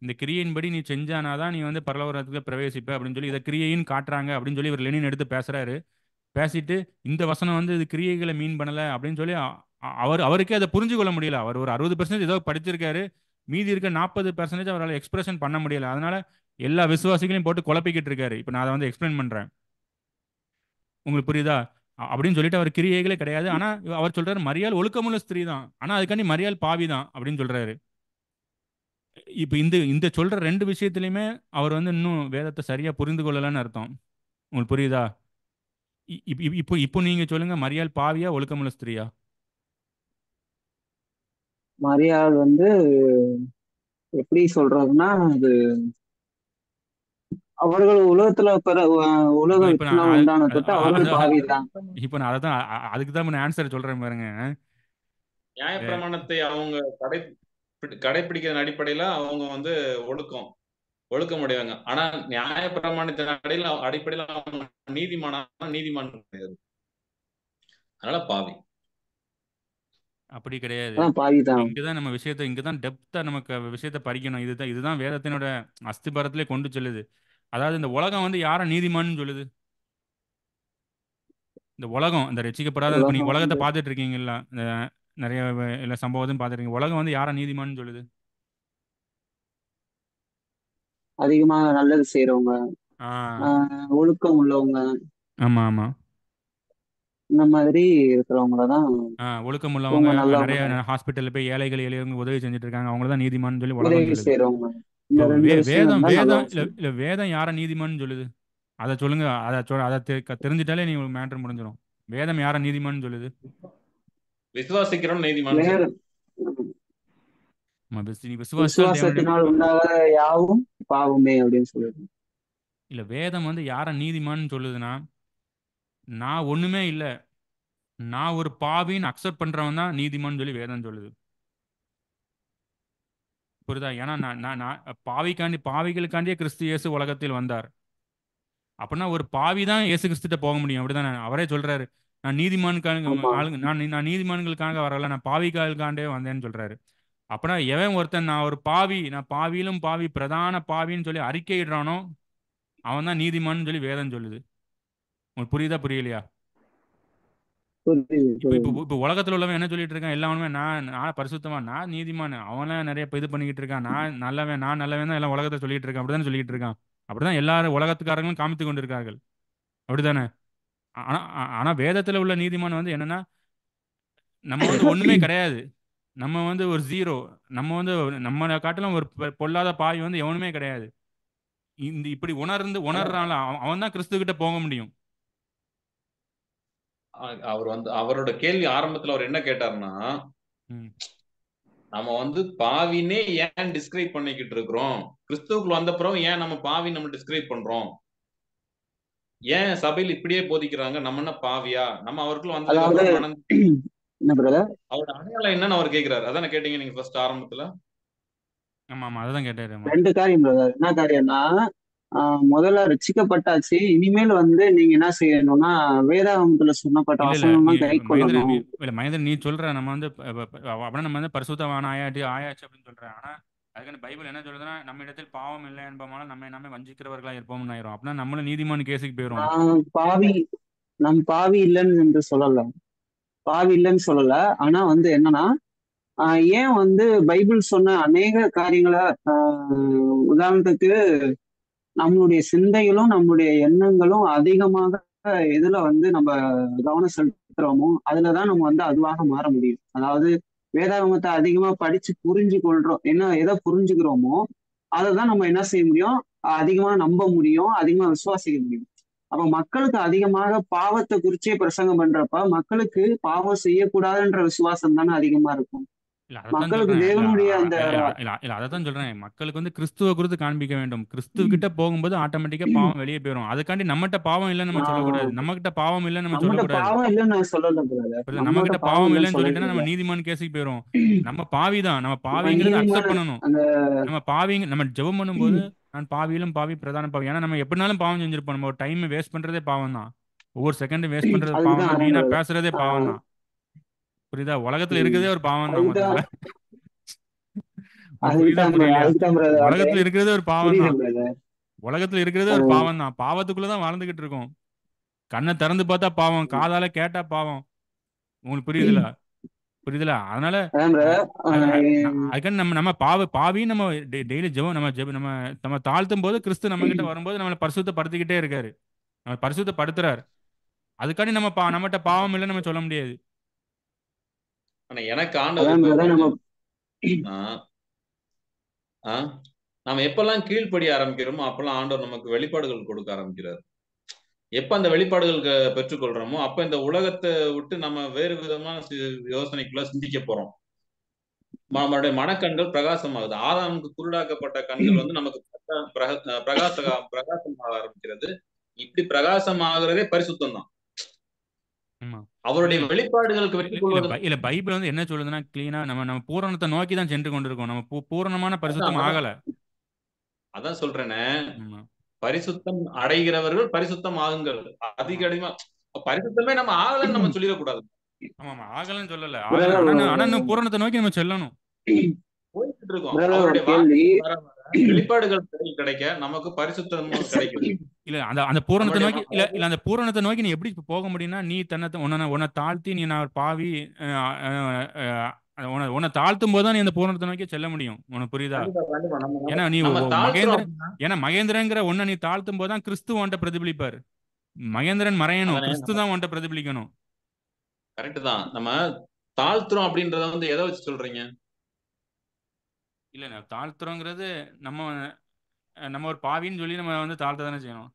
இந்த கிரியையின்படி நீ செஞ்சானாதான் நீ வந்து பரலோகத்துக்கு பிரவேசிப்ப அப்படின்னு சொல்லி இதை கிரியைன்னு காட்டுறாங்க அப்படின்னு சொல்லி இவர் லெனின் எடுத்து பேசுறாரு. பேசிட்டு இந்த வசனம் வந்து இது கிரியைகளை மீன் பண்ணல அப்படின்னு சொல்லி அவருக்கே அதை புரிஞ்சு கொள்ள முடியல. அவர் ஒரு 60% ஏதோ படிச்சிருக்காரு, மீதி இருக்க 40% அவரால் எக்ஸ்பிரஷன் பண்ண முடியல. அதனால எல்லா விசுவாசிகளையும் போட்டு குழப்பிக்கிட்டு இருக்காரு. இப்போ நான் அதை வந்து எக்ஸ்பிளைன் பண்றேன். உங்களுக்கு புரியுதா? அப்படின்னு சொல்லிட்டு அவர் கிரியைகளே கிடையாது. ஆனா அவர் சொல்றாரு மரியாள் ஒழுக்கமுள்ள ஸ்திரீ தான், ஆனா அதுக்காண்டி மரியாள் பாவி தான் அப்படின்னு சொல்றாரு. இப்போ இந்த இந்த சொல்ற 2 விஷயத்திலையுமே அவர் வந்து இன்னும் வேதத்தை சரியா புரிந்து கொள்ளலன்னு அர்த்தம். உங்களுக்கு புரியுதா? இப்போ இப்போ நீங்க சொல்லுங்க, மரியாள் பாவியா ஒழுக்கமுள்ள ஸ்திரீயா? மரியாள் வந்து எப்படி சொல்றதுன்னா, அது அவர்கள் உலகத்துல இப்போ உலகம் இப்போ நான் உண்டான தொட்டு அவர்கள் பாவிதான். இப்போ நான் அதான் அதுக்கு தான் நான் ஆன்சர் சொல்றேன் பாருங்க. நியாயப்பிரமாணத்தை அவங்க கடைபிடிக்கிறதன் அடிப்படையில அவங்க வந்து ஒழுக்கமுடையவங்க. ஆனா நியாயப்பிரமாணத்தின் அடிப்படையில அவங்க நீதிமான் கிடையாது. அதனால பாவி. அப்படி கிடையாது. அதான் பாவிதான். இங்கதான் நம்ம விஷயத்தை இங்கதான் டெப்தா நமக்கு விஷயத்தை பறிக்கணும். இதுதான் வேதத்தினோட அஸ்திபாரத்திலே கொண்டு செல்லுது. அதாவது இந்த உலகம் வந்து யாரை நீதிமான்னு சொல்லுது? இந்த உலகம், இந்த ரட்சிக்கப்படாத, இப்போ நீங்க உலகம் உலகத்தை வந்து பார்த்துட்டு இருக்கீங்கல்ல, இந்த நிறைய இல்லை சம்பவத்தையும் பார்த்துட்டு இருக்கீங்க. உலகம் வந்து யாரை நீதிமான்னு சொல்லுது? அதிகமா நல்லது செய்யறவங்க, ஆ, ஒழுக்கம் உள்ளவங்க, ஆமா ஆமா. இந்த மாதிரி இருக்கிறவங்களதான் ஒழுக்கம் உள்ளவங்க, இவங்க நிறைய நல்லவங்க, ஹாஸ்பிட்டலில் போய் ஏழைகள் எளியவங்க உதவி செஞ்சுட்டு இருக்காங்க, அவங்கள தான் நீதிமான்னு சொல்லி உலகம் உதவி சொல்லுது. செய்யறவங்க. இந்த இப்போ ரெண்டு விஷயம் வேதம் தான் வேதம் நல்லவங்க இல்லை செய்யணும். இல்லை வேதம் யாரை நீதிமான்னு சொல்லுது? அதை சொல்லுங்க. அதை தெரிஞ்சிட்டாலே நீ மேட்டர் முடிஞ்சிடும். வேதம் யாரை நீதிமான்னு சொல்லுது? விசுவாசிக்கிறோம் நீதிமான்னு வேற சொல்லுது. நீ விசுவாசித்தால் தேவனுடைய விசுவாசத்தினால் உண்டாக யாவும் பாவமே அப்படின்னு சொல்லுது. இல்லை, வேதம் வந்து யாரை நீதிமான்னு சொல்லுதுன்னா, நான் ஒண்ணுமே இல்லை, நான் ஒரு பாவின்னு அக்செப்ட் பண்றவன் தான் நீதிமான்னு சொல்லி வேதம் சொல்லுது. புரியுதா? ஏன்னா நான் பாவிகளுக்காண்டியே கிறிஸ்து இயேசு உலகத்தில் வந்தார். அப்படின்னா ஒரு பாவி தான் இயேசு கிறிஸ்துட்ட போக முடியும். அப்படிதானே? அவரே சொல்றாரு, நான் நீதிமானுக்காக ஆமா. ஆளுங்க நான் நீதிமான்களுக்காக வரல, நான் பாவிகளுக்காண்டே வந்தேன்னு சொல்றாரு. அப்படின்னா எவன் ஒருத்தன் நான் பாவியிலும் பாவி, பிரதான பாவின்னு சொல்லி அறிக்கையிடுறானோ அவன் தான் நீதிமான்னு சொல்லி வேதம் சொல்லுது. உங்களுக்கு புரியுதா புரியலையா? புரியுது இப்போ இப்போ புரியுது. இப்போ உலகத்தில் உள்ளவன் என்ன சொல்லிட்டு இருக்கான்? எல்லாமே நான் பரிசுத்தவான், நான் நீதிமான், அவன்லாம் நிறைய இது பண்ணிக்கிட்டு இருக்கான், நான் நல்லவன் தான் எல்லாம் உலகத்தை சொல்லிட்டு இருக்கான், அப்படிதான் சொல்லிட்டு இருக்கான். அப்படிதான் எல்லாரும் உலகத்துக்காரங்களும் காமித்து கொண்டிருக்கார்கள். அப்படிதானே? ஆனா ஆனா வேதத்துல உள்ள நீதிமான் வந்து என்னன்னா, நம்ம வந்து ஒண்ணுமே கிடையாது, நம்ம வந்து ஒரு ஜீரோ, நம்ம வந்து நம்ம காட்டிலும் ஒரு பொல்லாத பாவி வந்து எவனுமே கிடையாது. இப்படி உணர்றான்ல, அவன் தான் கிறிஸ்து கிட்ட போக முடியும். அவர் வந்து அவரோட கேள்வி ஆரம்பத்துல அவர் என்ன கேட்டாருன்னா, ம். நம்ம வந்து பாவினே ஏன் டிஸ்கிரைப் பண்ணிக்கிட்டு இருக்கிறோம், கிறிஸ்துவுக்குள்ள வந்த பிறகு ஏன் நம்ம பாவி நம்ம டிஸ்கிரைப் பண்றோம், ஏன் சபையில் இப்படியே போதிக்கிறாங்க, நம்ம என்ன பாவியா, நம்ம அவருக்குள்ள வந்ததுக்கு அதாவது அப்புறம் மனம் என்ன பிரதர், அவரோட அடையாளம் என்னன்னு அவர் கேட்கிறாரு. அதானே கேட்டீங்க நீங்க ஃபர்ஸ்ட் ஆரம்பத்துல. ஆமா ஆமா, அதான் கேட்டாரு. ஆமா. ரெண்டு காரியம் பிரதர். என்ன காரியம்னா, முதல்ல ரட்சிக்கப்பட்டாச்சு, இனிமேல் வந்து நீங்க என்ன செய்யணும்னா வேதாகமத்துல சொன்னப்பட்ட இல்ல இல்ல, நீ வசனம்லாம் கை மகேந்திரன், கொள்ளணும். இல்ல மகேந்திரன், நீ சொல்ற நம்ம வந்து அப்படின்னா நம்ம வந்து பரிசுத்தவான் ஆயாச்சு அப்படின்னு சொல்றேன். ஆனா அதுக்கான பைபிள் என்ன சொல்றதுன்னா, நம்ம இடத்தில் பாவம் இல்லை என்பதனால நம்ம நம்ம வஞ்சிக்கிறவர்களா இருப்போம்னு ஆயிரும். அப்படின்னா நம்மளும் நீதிமான் கேஸுக்கு போயிரும். நான் பாவி நம் பாவி இல்லைன்னு என்று சொல்லல, பாவி இல்லைன்னு சொல்லல. ஆனா வந்து என்னன்னா, ஏன் வந்து பைபிள் சொன்ன அநேக காரியங்களை, உதாரணத்துக்கு நம்மளுடைய சிந்தைகளும் நம்முடைய எண்ணங்களும் அதிகமாக எதுல வந்து நம்ம கவனம் செலுத்துறோமோ அதுலதான் நம்ம வந்து அதுவாக மாற முடியும். அதாவது வேதாகமத்தை அதிகமா படிச்சு புரிஞ்சு கொள்றோம், என்ன எதை புரிஞ்சுக்கிறோமோ அதைதான் நம்ம என்ன செய்ய முடியும், அதிகமா நம்ப முடியும், அதிகமா விசுவாசிக்க முடியும். அப்ப மக்களுக்கு அதிகமாக பாவத்தை குறிச்சே பிரசங்கம் பண்றப்ப மக்களுக்கு பாவம் செய்யக்கூடாதுன்ற விசுவாசம் தானே அதிகமா இருக்கும். இல்ல அதைத்தான் மக்களுக்கு சொல்றேன். இல்ல தேவனுடைய அந்த இல்ல இல்ல இல்ல அதைத்தான் சொல்றேன். மக்களுக்கு வந்து கிறிஸ்துவ குறித்து காண்பிக்க வேண்டும். கிறிஸ்துவ கிட்ட போகும்போது ஆட்டோமேட்டிக்கா பாவம் வெளியே போயிடும். அதுக்காண்டி நம்மகிட்ட பாவம் இல்லைன்னு நம்ம சொல்லக்கூடாது. ஆஹ் நம்ம கிட்ட பாவம் இல்லைன்னு நம்ம நம்மகிட்ட சொல்லக்கூடாது. பாவம் இல்லைன்னு நான் சொல்லல பிரதர், நம்ம நம்மகிட்ட கிட்ட பாவம் பாவம் இல்லைன்னு இல்லைன்னு சொல்லவே சொல்லிட்டேன்னா நம்ம இல்லை. நீதிமான் கேஸுக்கு போயிரும். நம்ம பாவி தான், நம்ம நம்ம பாவிங்கிறது நீதிமான அக்செப்ட் பண்ணணும். அந்த நம்ம பாவிங்க, நம்ம ஜெபம் பண்ணும்போது நான் பாவியிலும் பாவி, பிரதான பாவி. ஏன்னா நம்ம எப்படினாலும் பாவம் செஞ்சிருப்போம். நம்ம ஒரு டைம் வேஸ்ட் பண்றதே பாவம் தான். ஒவ்வொரு செகண்டும் வேஸ்ட் பண்றது பாவம் அதுக்குதான் தான். அதான் வீணா பிரதர். பேசுறதே பாவம் ஆஹ் தான். புரியுதா? உலகத்துல உம் இருக்கிறதே ஒரு பாவம் தான் அதுக்குதான் மொத்தத்துல. உங்களுக்கு புரியுதா அதுக்குதான் புரியலையா? அதுக்குதான் பிரதர் அந்த உலகத்துல இருக்கிறதே ஒரு பாவம் புரியுது தான். பிரதர். உலகத்துல இருக்கிறதே ஒரு பாவம் தான். பாவத்துக்குள்ளதான் வாழ்ந்துகிட்டு இருக்கோம். கண்ணை திறந்து பார்த்தா பாவம், காதால கேட்டா பாவம். உங்களுக்கு புரியுதுல? புரியுதுல? அதனால அதான் பிரதர். அதுக்காண்டி நம்ம நம்ம பாவி நம்ம டெய்லி ஜெபம், நம்ம நம்ம தாழ்த்தும் போது கிறிஸ்து நம்ம கிட்ட வரும்போது நம்மளை பரிசுத்தப்படுத்திக்கிட்டே இருக்காரு. நம்ம பரிசுத்தப்படுத்துறாரு. அதுக்காண்டி நம்மகிட்ட பாவம் இல்லைன்னு நம்ம சொல்ல முடியாது. ஆனா எனக்கு ஆண்டவர் அதான் இப்ப பிரதர் நம்ம புரிஞ்சுன்னா, நாம எப்பெல்லாம் கீழ்ப்படிய ஆரம்பிக்கிறோமோ அப்பெல்லாம் ஆண்டவர் நமக்கு வெளிப்பாடுகள் கொடுக்க ஆரம்பிக்கிறார். எப்ப அந்த வெளிப்பாடுகள் பெற்றுக்கொள்றோமோ அப்ப இந்த உலகத்தை விட்டு நம்ம வேறு விதமான யோசனைக்குள்ள சிந்திக்க போறோம். நம்மளுடைய மனக்கண்கள் பிரகாசமாகுது. ஆதாமுக்கு குருடாக்கப்பட்ட கண்கள் வந்து நமக்கு பிரகாசமாக ஆரம்பிக்கிறது. இப்படி பிரகாசமாகிறதே பரிசுத்தம் தான். ஆமா. அவருடைய இல்ல வெளிப்பாடுகளுக்கு வெற்றி கொள்வது. இல்ல பைபிள் வந்து என்ன சொல்லுதுன்னா, கிளீனா நம்ம நம்ம பூரணத்தை நோக்கி தான் சென்று கொண்டிருக்கோம். நம்ம பூரணமான அதான் பரிசுத்தம் அதான் ஆகல. அதான் சொல்றேனே, ஆமா. பரிசுத்தம் அடைகிறவர்கள் பரிசுத்தம் ஆகுங்கள். அதிக ஆமா. அடிமா பரிசுத்தமே நம்ம ஆகலன்னு நம்ம சொல்லிடக்கூடாது. ஆமா ஆமா, ஆகலன்னு சொல்லல, ஆகல. பிரதர் ஆனா இன்னும் பூரணத்தை நோக்கி நம்ம செல்லணும். போயிட்டு இருக்கோம். பிரதர் ஒரு அவருடைய கேள்வி. வார்த்தை வர வர வெளிப்பாடுகள் கிடைக்க நமக்கு பரிசுத்தமும் கிடைக்குது. இல்ல அந்த அந்த பூரணத்தை நம்மளுடைய நோக்கி, இல்ல அந்த பூரணத்தை நோக்கி நீ எப்படி போக முடியும்னா, நீ உன்னை தாழ்த்தி, நீ நான் ஒரு பாவி, அஹ், அஹ், உன்னை தாழ்த்தும் போது தான் நீ அந்த பூரணத்தை நோக்கி செல்ல முடியும். உனக்கு புரியுதா? கண்டிப்பா கண்டிப்பா நம்ம நம்ம ஏன்னா நீ நம்ம தாழ்த்துறோம் மகேந்திரன், அப்படின்னா ஏன்னா மகேந்திரங்கிற ஒன்னை நீ தாழ்த்தும் போது தான் கிறிஸ்து உன்ட்ட பிரதிபலிப்பார். மகேந்திரன் மறையணும், அதானே கிறிஸ்து தான் உன்ட்ட பிரதிபலிக்கணும். கரெக்ட் தான். நம்ம தாழ்த்துறோம் அப்படின்றத வந்து எதை வச்சு சொல்றீங்க? இல்ல நான் தாழ்த்துறோங்கிறது, நம்ம நம்ம ஒரு பாவின்னு சொல்லி நம்ம தாழ்த்த தானே செய்யணும்.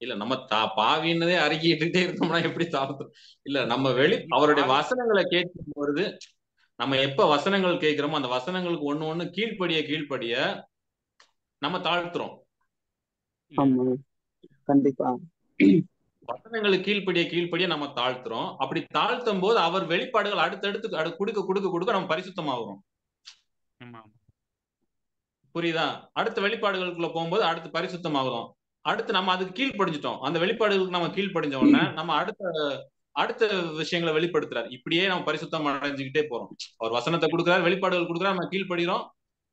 இல்ல நம்ம பாவின்னதே அறிக்கிட்டே இருக்கோம்னா எப்படி தாழ்த்துறோம்? இல்ல நம்ம நீ அவருடைய பாவி. வசனங்களை கேட்கும் பொழுது நம்ம எப்ப வசனங்கள் கேட்கிறோமோ அந்த வசனங்களுக்கு ஒண்ணு ஒண்ணு கீழ்ப்படிய நம்ம தாழ்த்துறோம். இல்ல ஆமா, கண்டிப்பா. வசனங்களுக்கு கீழ்ப்படிய நம்ம தாழ்த்துறோம். அப்படி தாழ்த்தும் போது அவர் வெளிப்பாடுகள் அடுத்தடுத்து கொடுக்க கொடுக்க கொடுக்க நம்ம பரிசுத்தமாகுறோம். ஆமா. புரியுதா? அடுத்த வெளிப்பாடுகளுக்குள்ள போகும்போது அடுத்து பரிசுத்தமாகுறோம். அடுத்து நம்ம அதுக்கு கீழ்ப்படிஞ்சிட்டோம். அந்த வெளிப்பாடுகளுக்கு நம்ம கீழ்ப்படிஞ்ச உடனே நம்ம அடுத்த அடுத்த விஷயங்களை வெளிப்படுத்துறாரு. இப்படியே நம்ம பரிசுத்தம் அடைஞ்சுக்கிட்டே போறோம். அவர் வசனத்தை கொடுக்குறாரு, வெளிப்பாடுகள் கொடுக்குறாரு, நம்ம கீழ்ப்படுகிறோம்,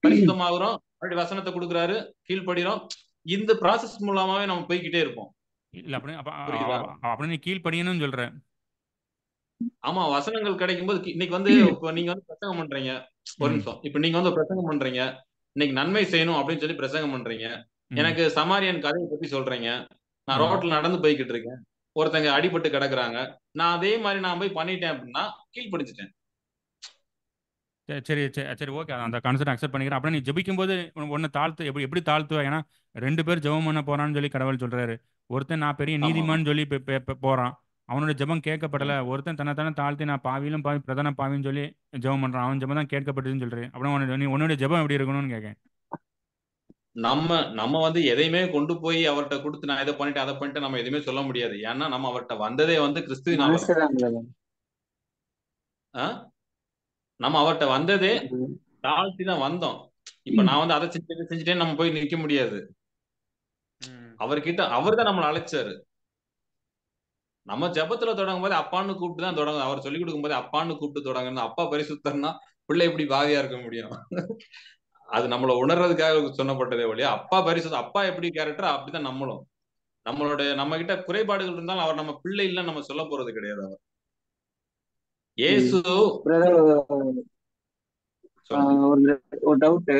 பரிசுத்தமாகுறோம். அப்படி வசனத்தை கொடுக்குறாரு, கீழ்ப்படுகிறோம். இந்த ப்ராசஸ் மூலமாவே நம்ம போய்கிட்டே இருப்போம். இல்ல அப்படி புரியுதா? அப்படி நீ கீழ்ப்படியணும்னு சொல்ற. ஆமா, வசனங்கள் கிடைக்கும் போது இன்னைக்கு வந்து இப்ப நீங்க வந்து பிரசங்கம் பண்றீங்க. ஒரு ம், நிமிஷம். இப்ப நீங்க வந்து பிரசங்கம் பண்றீங்க. இன்னைக்கு நன்மை செய்யணும் அப்படின்னு சொல்லி பிரசங்கம் பண்றீங்க. ம், எனக்கு சமாரியன் கதையை பத்தி சொல்றீங்க. நான் ம். ரோட்ல நடந்து போய்கிட்டு இருக்கேன். ஒருத்தங்க அடிபட்டு கிடக்குறாங்க. நான் அதே மாதிரி நான் போய் பண்ணிட்டேன் அப்படின்னா கீழ்ப்படிஞ்சிட்டேன். சரி சரி சரி, ஓகே, அந்த கான்செப்ட் அக்செப்ட் பண்ணிக்கிறேன். அப்புறம் நீ ஜெபிக்கும் போது ஒன்னு தாழ்த்து, எப்படி எப்படி தாழ்த்துவ? ஏன்னா ரெண்டு பேர் ஜெபம் பண்ண போறான்னு சொல்லி கடவுள் சொல்றாரு. ஒருத்தன் நான் பெரிய ஆமா. நீதிமான்னு சொல்லி போறான், அவனோட ஜெபம் கேட்கப்படல. ம். ஒருத்தன் தன்னை தாழ்த்தி நான் பாவியிலும் பாவி பிரதான பாவின்னு சொல்லி ஜெபம் பண்றான், அவன் ஜெபம் தான் கேட்கப்பட்டதுன்னு சொல்றேன். அப்புறம் நீ உன்னுடைய ஜெபம் எப்படி இருக்கணும்னு கேட்கேன். நம்ம நம்ம வந்து எதையுமே கொண்டு போய் அவர்கிட்ட கொடுத்து நான் இதை பண்ணிட்டு அதை பண்ணிட்டு நம்ம எதுவுமே சொல்ல முடியாது. ஏன்னா நம்ம அவர்கிட்ட வந்ததே வந்து கிறிஸ்துவினால தான். மனசுதான் பிரதர். ஆ? நம்ம அவர்கிட்ட வந்ததே தாழ்த்தி தான் வந்தோம். இப்ப நான் வந்து அதை செஞ்சுட்டே நம்ம போய் நிக்க முடியாது. அவர்கிட்ட அவர் தான் நம்மளை அழைச்சாரு. நம்ம ஜெபத்துல தொடங்கும் போது அப்பான்னு கூப்பிட்டு தான் தொடங்கும். அவர் சொல்லிக் கொடுக்கும் போது அப்பான்னு கூப்பிட்டு தொடங்கணும். அப்பா பரிசுத்தம்னா பிள்ளை எப்படி பாவியா இருக்க முடியும்? அது நம்மள உணர்றதுக்காக சொன்னப்பட்டதே ஒழிய அப்பா பரிசுத்தம், அப்பா எப்படி கேரக்டர் அப்படிதான் நம்மளும். நம்ம கிட்ட குறைபாடுகள் இருந்தாலும் அவர் நம்ம பிள்ளை இல்லைன்னு நம்ம சொல்ல போறது கிடையாது. அவர் இயேசு பிரதர், சொல்லுங்க. ஒரு டவுட்.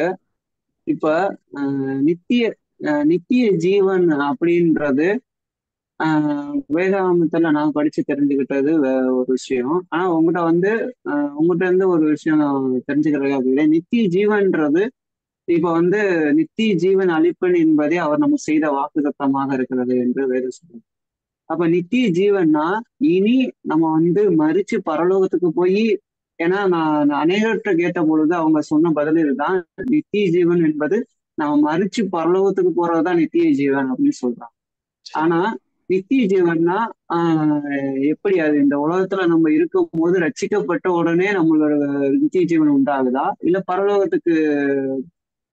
இப்ப நித்திய நித்திய ஜீவன் அப்படின்றது வேதாகமத்துல நான் படிச்சு தெரிஞ்சுக்கிட்டது ஒரு விஷயம். ஆனா உங்ககிட்ட வந்து உங்ககிட்ட இருந்து ஒரு விஷயம் தெரிஞ்சுக்கிறதுக்காக கேக்குறேன். நித்திய ஜீவன்றது இப்ப வந்து நித்திய ஜீவன் அளிப்பன் என்பதே அவர் நம்ம செய்த வாக்குத்தத்தமாக இருக்கிறது என்று வேதம் சொல்லுது. அப்ப நித்திய ஜீவன்னா இனி நம்ம வந்து மரிச்சு பரலோகத்துக்கு போய், ஏன்னா நான் அநேகர்கிட்ட கேட்ட பொழுது அவங்க சொன்ன பதில் இதுதான்: நித்திய ஜீவன் என்பது நம்ம மரிச்சு பரலோகத்துக்கு போறதுதான் நித்திய ஜீவன் அப்படின்னு சொல்றாங்க. ஆனா நித்திய ஜீவன்னா எப்படி அது இந்த உலகத்துல நம்ம இருக்கும் போது ரட்சிக்கப்பட்ட உடனே நம்மளோட நித்திய ஜீவன் உண்டாகுதா, இல்ல பரலோகத்துக்கு,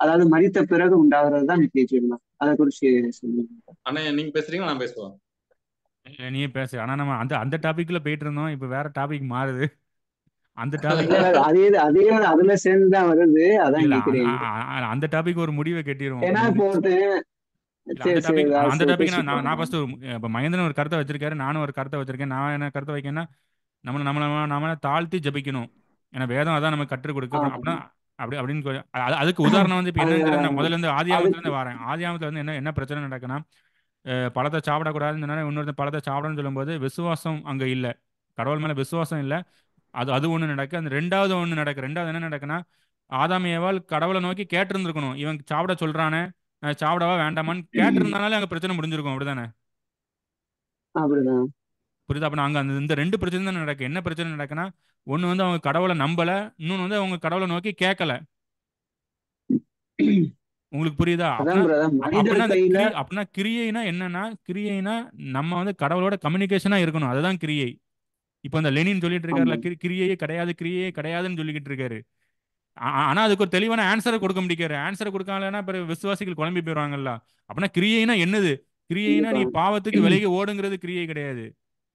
அதாவது மரித்த பிறகு உண்டாகிறது தான் நித்திய ஜீவனா? அதை குறிச்சு சொல்லுங்க. ஆனா நீங்க பேசுறீங்களா நான் பேசுவேன்? இல்ல, நீயே பேசு. ஆனா நம்ம அந்த அந்த டாபிக்ல போயிட்டு இருந்தோம், இப்ப வேற டாபிக் மாறுது. அந்த இல்ல டாபிக் இல்ல, அதே அதுல சேர்ந்துதான் வருது, அதான் இல்ல கேக்குறேன். அந்த டாபிக் ஒரு முடிவை கட்டிடுவோம். ஏன்னா இப்போ இல்ல அந்த சரி சரி, டாபிக் அந்த சரி, டாபிக் பேசிட்டு நான் போறேன். ஃபர்ஸ்ட் இப்போ மகேந்திரன் ஒரு கருத்தை வச்சிருக்காரு, நானும் ஒரு கருத்தை வச்சிருக்கேன். நான் என்ன கருத்தை வைக்கேன்னா, நம்மளை தாழ்த்தி ஜபிக்கணும். ஏன்னா வேதம் அதான் நமக்கு கற்றுக் கொடுக்கு. அப்படின்னா அப்படின்னு அதுக்கு உதாரணம் இப்போ அது என்னன்னு தெரியல. நான் முதல்ல இருந்து ஆதியாமத்துல அதுக்கு இருந்து வரேன். ஆதியாமத்துல என்ன என்ன பிரச்சனை நடக்குன்னா, பழத்தை சாப்பிடக்கூடாதுன்னு சொன்னா இன்னொருத்தன் பழத்தை சாப்பிடணும்னு சொல்லும்போது விசுவாசம் அங்கே இல்லை, கடவுள் மேலே விசுவாசம் இல்லை. அது ஒன்று நடக்கு. அந்த ரெண்டாவது ஒன்று நடக்கு. ரெண்டாவது என்ன நடக்குன்னா, ஆதாம் ஏவாள் கடவுளை நோக்கி கேட்டிருந்துருக்கணும். இவன் சாப்பிட சொல்றானே, சாப்பிடவா வேண்டாமான்னு கேட்டிருந்தாலே அங்கே பிரச்சனை முடிஞ்சிருக்கும். அப்படிதானே? அப்படிதான். புரியுதா? அப்போ அங்கே இந்த ரெண்டு பிரச்சனை தான் நடக்கு. என்ன பிரச்சனை நடக்குன்னா, ஒன்று அவங்க கடவுளை நம்பலை, இன்னொன்று அவங்க கடவுளை நோக்கி கேட்கல. உங்களுக்கு புரியுதா? அதான் பிரதர், மனிதர் அப்படின்னா கையில. அப்படின்னா கிரியைனா என்னன்னா, கிரியைனா நம்ம கடவுளோட கம்யூனிகேஷனா இருக்கணும். அதுதான் கிரியை. இப்போ இந்த லெனின் சொல்லிட்டு ஆமா. இருக்காருல, கிரியையே கிடையாது, கிரியையே கிடையாதுன்னு சொல்லிக்கிட்டு இருக்காரு. ஆனா அதுக்கு ஒரு தெளிவான ஆன்சரை கொடுக்க முடியாது. ஆன்சரை கொடுக்கலன்னா பிறகு விசுவாசிகள் குழம்பி போயிடுவாங்கல்ல. அப்படின்னா கிரியைனா என்னது? கிரியைனா கண்டிப்பா. நீ பாவத்துக்கு விலகி ஓடுங்கிறது கிரியை கிடையாது.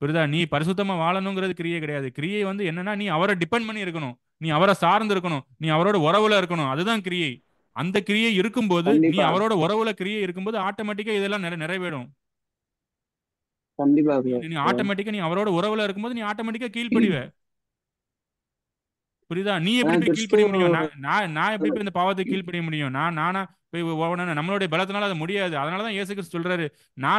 புரியுதா? நீ பரிசுத்தமா வாழணுங்கிறது கிரியை கிடையாது. கிரியை வந்து என்னன்னா, நீ அவரை டிபெண்ட் பண்ணி இருக்கணும், நீ அவரை சார்ந்து இருக்கணும், நீ அவரோட உறவுல இருக்கணும். அதுதான் கிரியை. அந்த கிரியை இருக்கும்போது, நீ கண்டிப்பா அவரோட உறவுல கிரியை இருக்கும்போது ஆட்டோமேட்டிக்கா இதெல்லாம் நிறைவேறும். கண்டிப்பா நீ ப்ரோ. நீ ஆட்டோமேட்டிக்கா நீ அவரோட உறவுல இருக்கும்போது நீ ஆட்டோமேட்டிக்கா கீழ்ப்படிவ. புரியுதா? நீ எப்படி அதான் போய் கீழ்ப்படிய கிறிஸ்துவ முடியும்? நான் நான் நான் எப்படி போய் இந்த பாவத்துக்கு கீழ்ப்படிய முடியும்? நானா போய் நம்மளுடைய பலத்தினால அது முடியாது. அதனால தான் இயேசு கிறிஸ்து சொல்றாரு, நான்